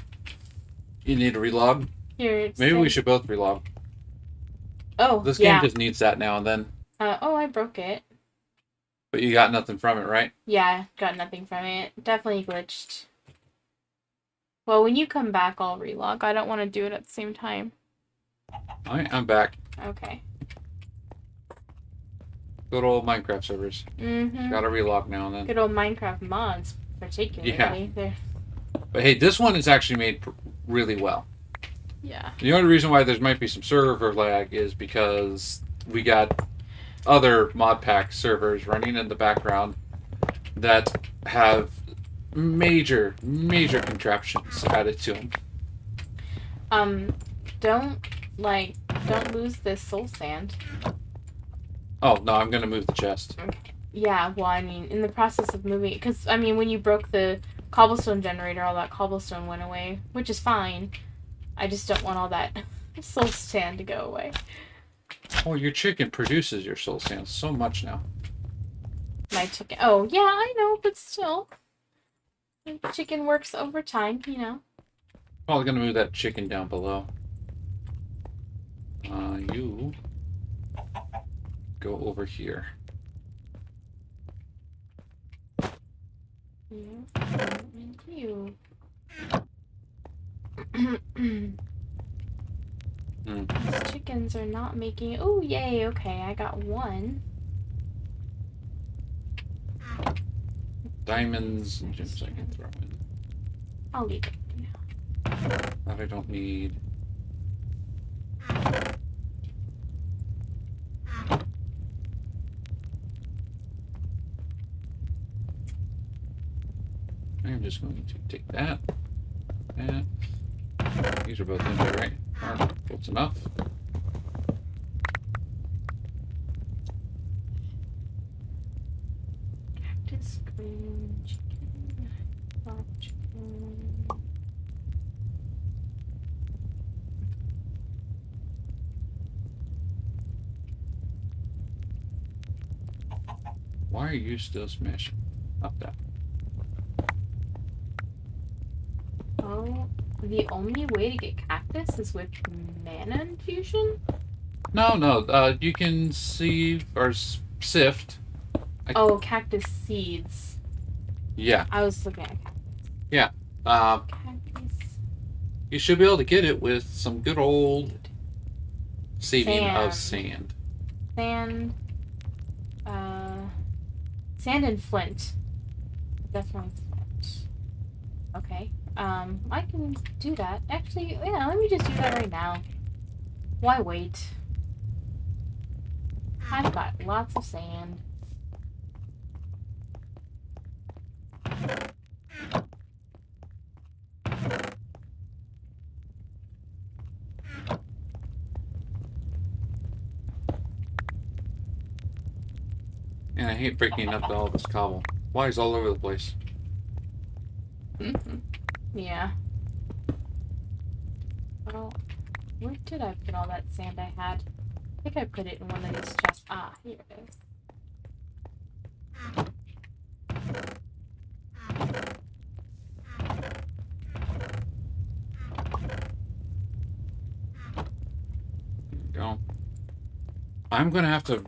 you need to relog? Here, Maybe we should both relog. Oh, This yeah. game just needs that now and then. Oh, I broke it. But you got nothing from it, right? Yeah, got nothing from it. Definitely glitched. Well, when you come back, I'll relog. I don't want to do it at the same time. Alright, I'm back. Okay. Good old Minecraft servers. Mm-hmm. Gotta relog now and then. Good old Minecraft mods, particularly. Yeah. But hey, this one is actually made really well. Yeah. The only reason why there might be some server lag is because we got other Modpack servers running in the background that have major contraptions added to them. Don't lose this soul sand. Oh, no, I'm going to move the chest. Yeah, well, I mean, in the process of moving, because, I mean, when you broke the cobblestone generator, all that cobblestone went away, which is fine. I just don't want all that soul sand to go away. Oh, your chicken produces your soul sand so much now. My chicken. Oh, yeah, I know, but still. Chicken works over time, you know. Probably going to move that chicken down below. You go over here. Yeah, and you. These chickens are not making. Oh, yay! Okay, I got one. Diamonds and gems I can throw in. I'll leave it. That I don't need. I'm just going to take that. And these are both empty, right? Alright, close enough. Cactus green chicken. Black chicken. Why are you still smashing up that? Oh, the only way to get cactus is with mana infusion? No, you can sieve or sift. Oh, Cactus Seeds. Yeah. I was looking at cactus. Yeah. Cactus. You should be able to get it with some good old sieving of Sand. sand. Sand and flint. Definitely flint. Okay. I can do that. Actually, yeah, let me just do that right now. Why wait? I've got lots of sand. And I hate breaking up all this cobble. Why is all over the place? Yeah. Well, where did I put all that sand I had? I think I put it in one of these chests. Ah, here it is. There we go. I'm gonna have to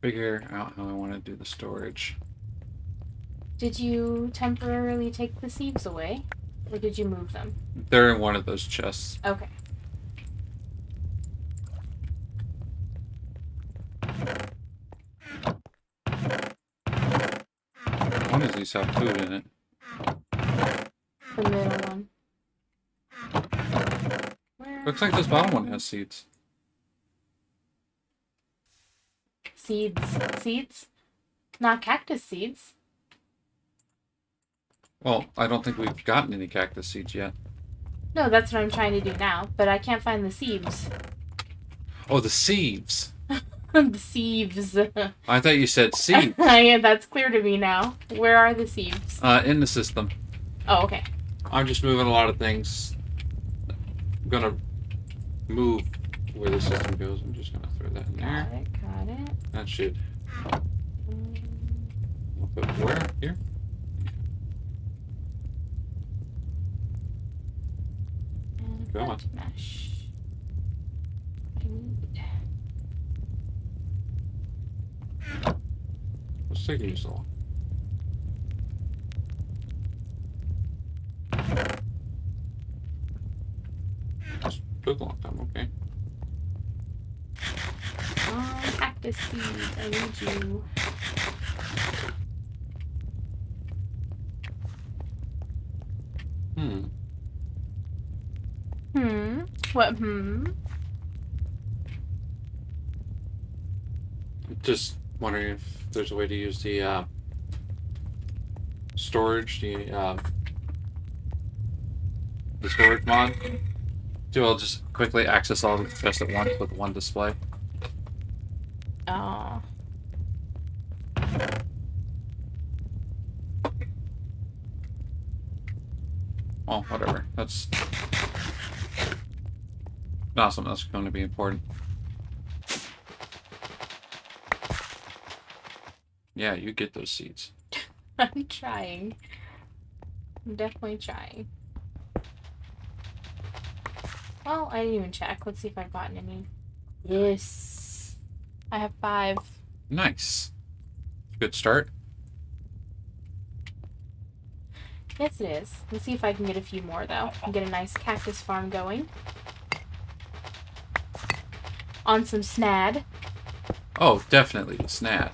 figure out how I want to do the storage. Did you temporarily take the sieves away? Or did you move them? They're in one of those chests. Okay. One of these have food in it. The middle one. Where? Looks like this bottom one has seeds. Seeds. Seeds? Not cactus seeds. Well, I don't think we've gotten any cactus seeds yet. No, that's what I'm trying to do now, but I can't find the sieves. Oh, the sieves. The sieves. I thought you said seeds. Yeah, that's clear to me now. Where are the sieves? In the system. Oh, okay. I'm just moving a lot of things. I'm gonna move where the system goes. I'm just gonna throw that in there. Got it. That should. We'll put where? Here? And Go on. mesh. I need It's taking you so long. This took a long time, okay. Cactus Seeds, I need you. What, Just wondering if there's a way to use the storage, the storage mod. I'll just quickly access all the chests at once with one display. Oh. Oh, whatever. That's not something that's going to be important. Yeah, you get those seeds. I'm trying. I'm definitely trying. Well, I didn't even check. Let's see if I've gotten any. Yes. I have 5. Nice. Good start. Yes, it is. Let's see if I can get a few more, though. And get a nice cactus farm going. On some snad. Oh, definitely the snad.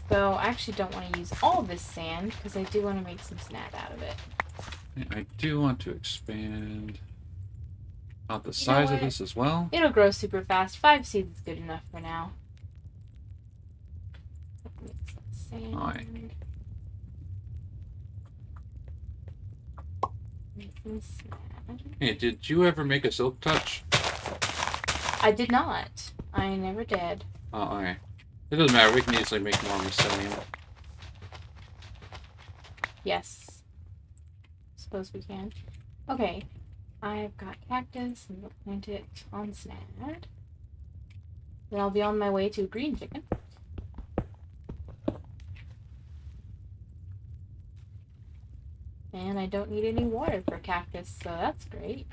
So I actually don't want to use all this sand, because I do want to make some snad out of it. I do want to expand out the size of this as well. It'll grow super fast. 5 seeds is good enough for now. Make some sand. Alright. Make some snad. Hey, did you ever make a silk touch? I did not. I never did. Oh, alright. It doesn't matter. We can easily make more mycelium. Yes. Suppose we can. Okay. I've got cactus and we'll plant it on snad. Then I'll be on my way to green chicken. And I don't need any water for cactus, so that's great.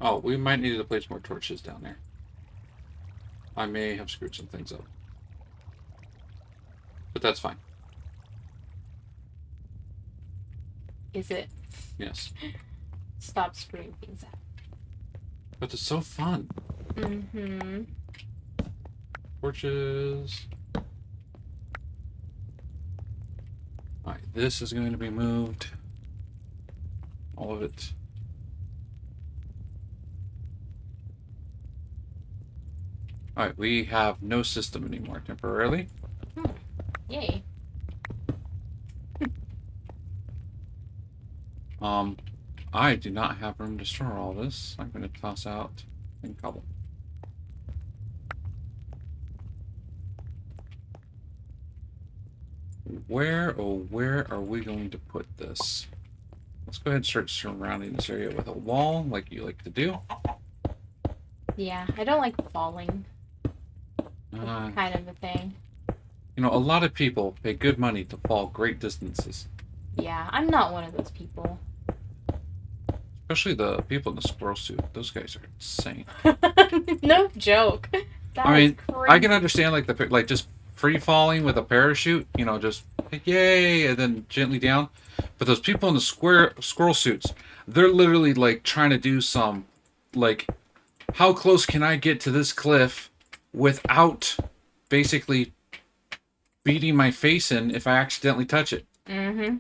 Oh, we might need to place more torches down there. I may have screwed some things up. But that's fine. Is it? Yes. Stop screwing things up. But it's so fun. Mm-hmm. Torches. Alright, this is going to be moved. All of it. Alright, we have no system anymore temporarily. Yay. I do not have room to store all this. I'm going to toss out and cobble. Where, oh, where are we going to put this? Let's go ahead and start surrounding this area with a wall, like you like to do. Yeah, I don't like falling. Kind of a thing. You know, a lot of people pay good money to fall great distances. Yeah, I'm not one of those people. Especially the people in the squirrel suit. Those guys are insane. No joke. That I mean, crazy. I can understand like just free falling with a parachute. You know, just yay and then gently down. But those people in the squirrel suits, they're literally like trying to do some like, how close can I get to this cliff without basically beating my face in if I accidentally touch it? Mm-hmm.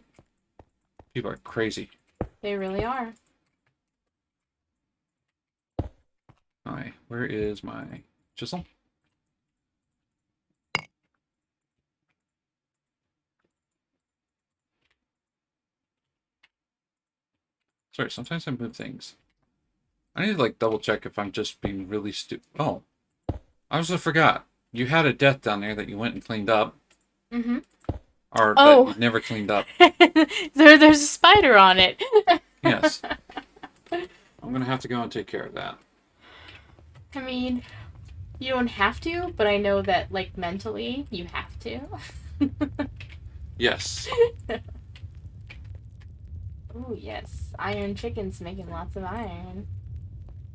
People are crazy. They really are. Alright, where is my chisel? Sorry, sometimes I move things. I need to like double check if I'm just being really stupid. Oh, I also forgot. You had a death down there that you went and cleaned up. Mm-hmm. Or Oh. that you never cleaned up. There's a spider on it. Yes. I'm gonna have to go and take care of that. I mean, you don't have to, but I know that, like, mentally, you have to. Yes. Oh, yes. Iron chicken's making lots of iron.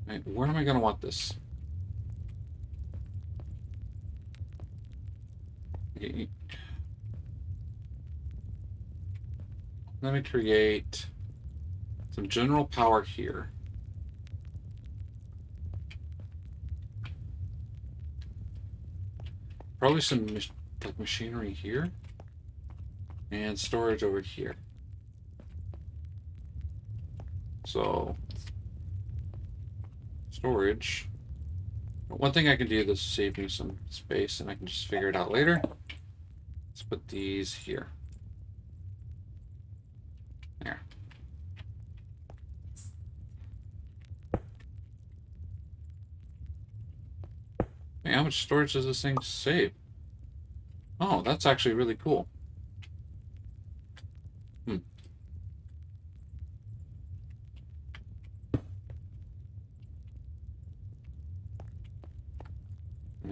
Right, where am I gonna want this? Let me create some general power here. Probably some like machinery here. And storage over here. So, storage. One thing I can do to save me some space, and I can just figure it out later. Let's put these here. There. Hey, how much storage does this thing save? Oh, that's actually really cool.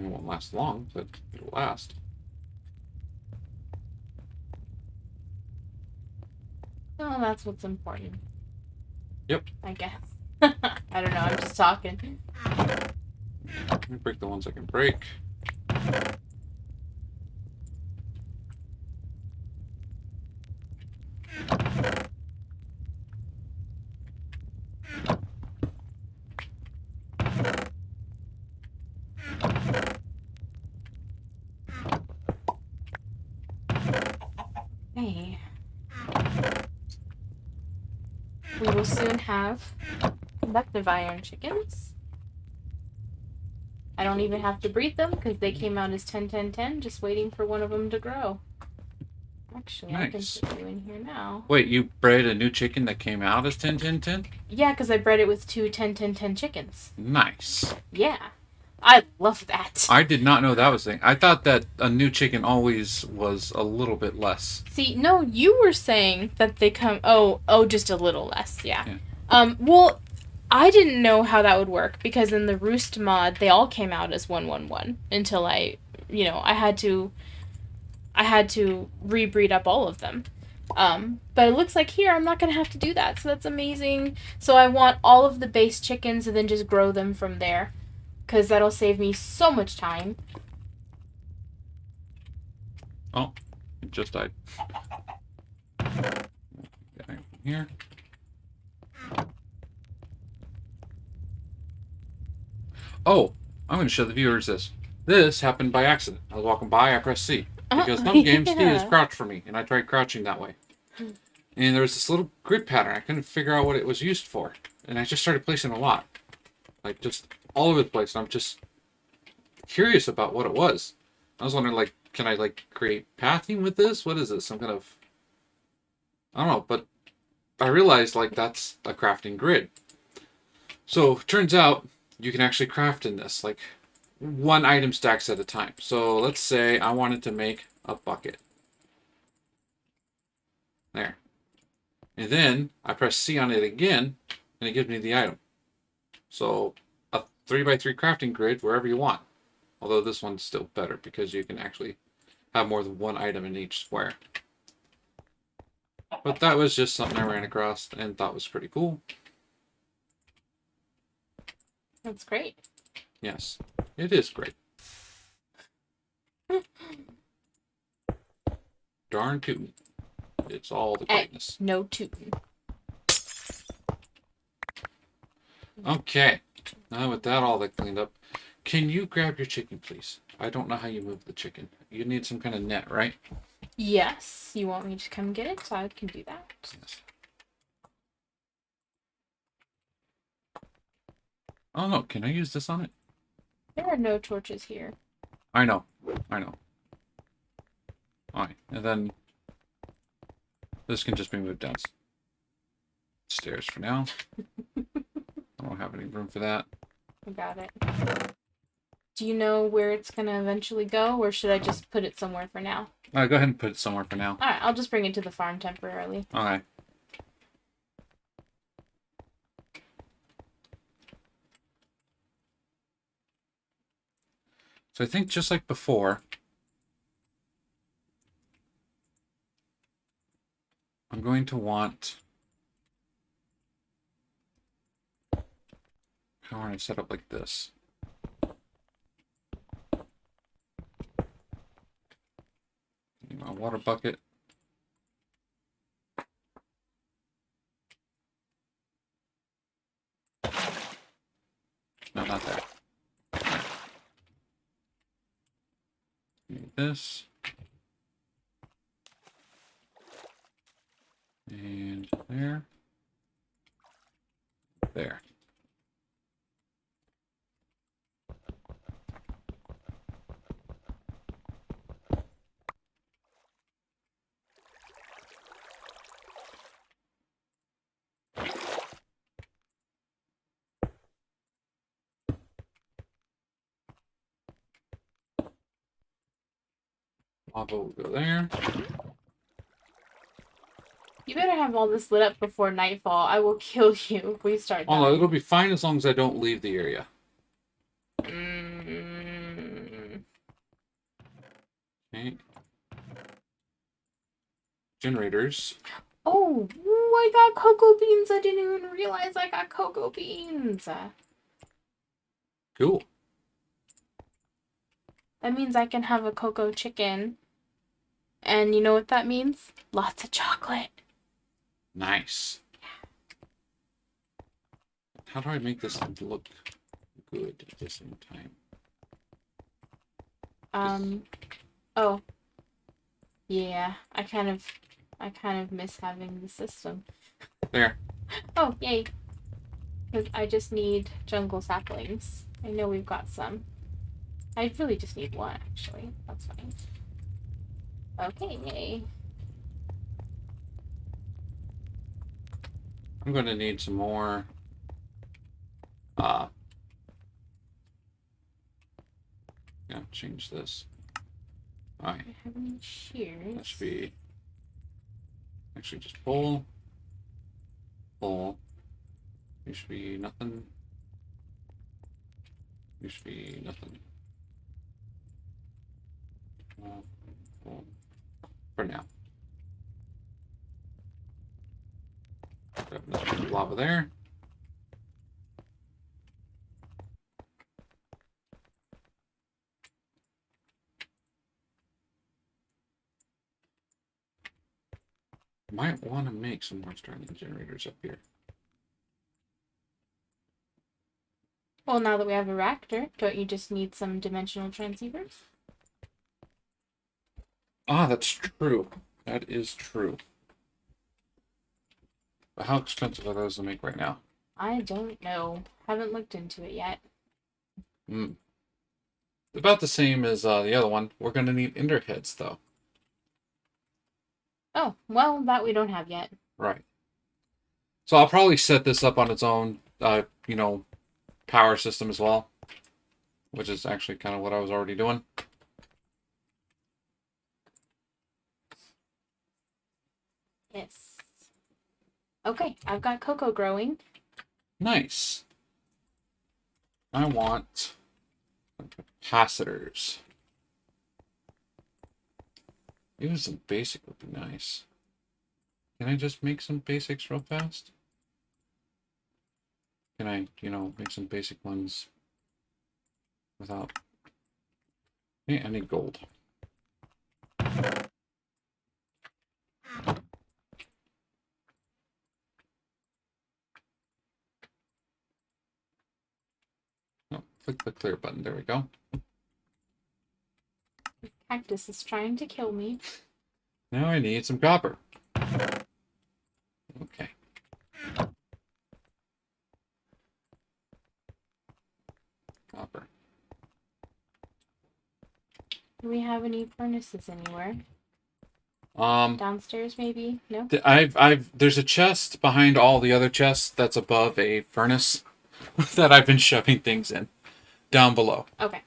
It won't last long, but it'll last. Oh, that's what's important. Yep. I guess. I don't know, I'm just talking. Let me break the ones I can break. Hey. We will soon have conductive iron chickens. I don't even have to breed them because they came out as 10-10-10, just waiting for one of them to grow. Actually, I can Nice. put you in here now. Wait, you bred a new chicken that came out as 10-10-10? Yeah, because I bred it with 2 10-10-10 chickens. Nice. Yeah. I love that. I did not know that was a thing. I thought that a new chicken always was a little bit less. See, no, you were saying that they come... Oh, just a little less, yeah. Well, I didn't know how that would work because in the Roost mod, they all came out as 1-1-1 until I had to rebreed up all of them. But it looks like here I'm not going to have to do that, so that's amazing. So I want all of the base chickens and then just grow them from there because that'll save me so much time. Oh, it just died. Here. Oh, I'm going to show the viewers this. This happened by accident. I was walking by, I pressed C. Because some games do is crouch for me, and I tried crouching that way. And there was this little grid pattern. I couldn't figure out what it was used for. And I just started placing a lot. Like, just all over the place. And I'm just curious about what it was. I was wondering, like, can I, like, create pathing with this? What is this? Some kind of... I don't know, but I realized, like, that's a crafting grid. So, turns out, you can actually craft in this, like, one item stacks at a time. So, let's say I wanted to make a bucket. There. And then I press C on it again, and it gives me the item. So, a 3x3 crafting grid wherever you want. Although this one's still better because you can actually have more than one item in each square. But that was just something I ran across and thought was pretty cool. That's great. Yes, it is great. Darn tootin'. It's all the greatness. No tootin'. Okay, now with that all cleaned up, can you grab your chicken, please? I don't know how you move the chicken. You need some kind of net, right? Yes. You want me to come get it so I can do that? Yes. Oh no, can I use this on it? There are no torches here. I know. Alright, and then this can just be moved downstairs for now. I don't have any room for that. I got it. Do you know where it's going to eventually go, or should I just put it somewhere for now? Go ahead and put it somewhere for now. Alright, I'll just bring it to the farm temporarily. Okay. So I think just like before, I'm going to want... I want to set up like this. water bucket. No, not that. Need this. And there. There. Lava will go there. You better have all this lit up before nightfall. I will kill you if we start Oh, no, dying. it'll be fine as long as I don't leave the area. Okay. Generators. Oh, ooh, I got cocoa beans. I didn't even realize I got cocoa beans. Cool. That means I can have a cocoa chicken. And you know what that means? Lots of chocolate. Nice. How do I make this look good at the same time? Oh. Yeah, I kind of miss having the system. There. Oh, yay. Because I just need jungle saplings. I know we've got some. I really just need one, actually. That's fine. Okay, yay. I'm going to need some more. Yeah, change this. Alright. I have any shears. That should be. Actually, just pull. Pull. There should be nothing. There should be nothing. Pull. For now. Grab another lava there. Might want to make some more starting generators up here. Well, now that we have a reactor, don't you just need some dimensional transceivers? Ah, that's true. That is true. But how expensive are those to make right now? I don't know. Haven't looked into it yet. About the same as the other one. We're going to need ender heads, though. Oh, well, that we don't have yet. Right. So I'll probably set this up on its own, power system as well. Which is actually kind of what I was already doing. Yes. Okay, I've got cocoa growing. Nice. I want capacitors. Even some basic would be nice. Can I just make some basics real fast? Can I, make some basic ones without... Hey, I need gold. Oh, click the clear button. There we go. Cactus is trying to kill me. Now I need some copper. Okay. Copper. Do we have any furnaces anywhere? Downstairs, maybe? No? There's a chest behind all the other chests that's above a furnace that I've been shoving things in. Down below. Okay.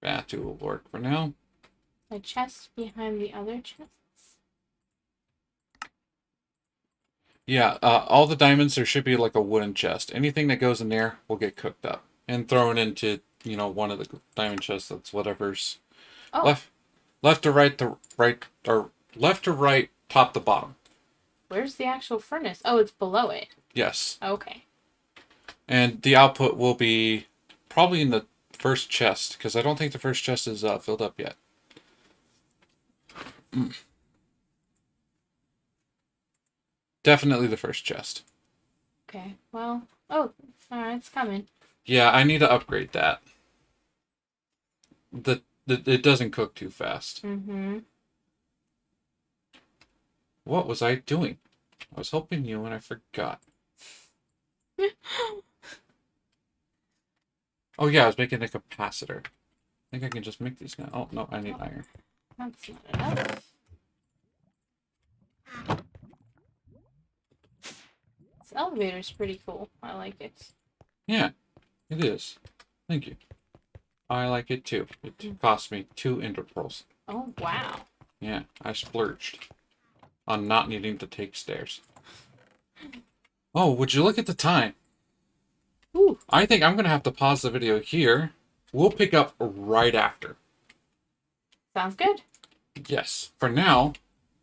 That will work for now. A chest behind the other chests? Yeah, all the diamonds, there should be like a wooden chest. Anything that goes in there will get cooked up and thrown into, one of the diamond chests. That's whatever's left to right, or left to right, top to bottom. Where's the actual furnace? Oh, it's below it. Yes. Okay. And the output will be probably in the first chest, because I don't think the first chest is filled up yet. Definitely the first chest. Okay. Well, oh, alright, it's coming. Yeah, I need to upgrade that. It doesn't cook too fast. Mm-hmm. What was I doing? I was helping you and I forgot. Oh yeah, I was making a capacitor. I think I can just make these now. Oh no, I need iron. That's not enough. This elevator's pretty cool. I like it. Yeah, it is. Thank you. I like it too. It cost me 2 ender pearls. Oh, wow. Yeah, I splurged on not needing to take stairs. Oh, would you look at the time? Ooh. I think I'm going to have to pause the video here. We'll pick up right after. Sounds good. Yes. For now,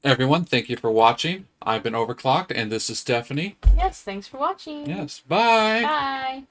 everyone, thank you for watching. I've been Overclocked, and this is Stephanie. Yes, thanks for watching. Yes. Bye. Bye.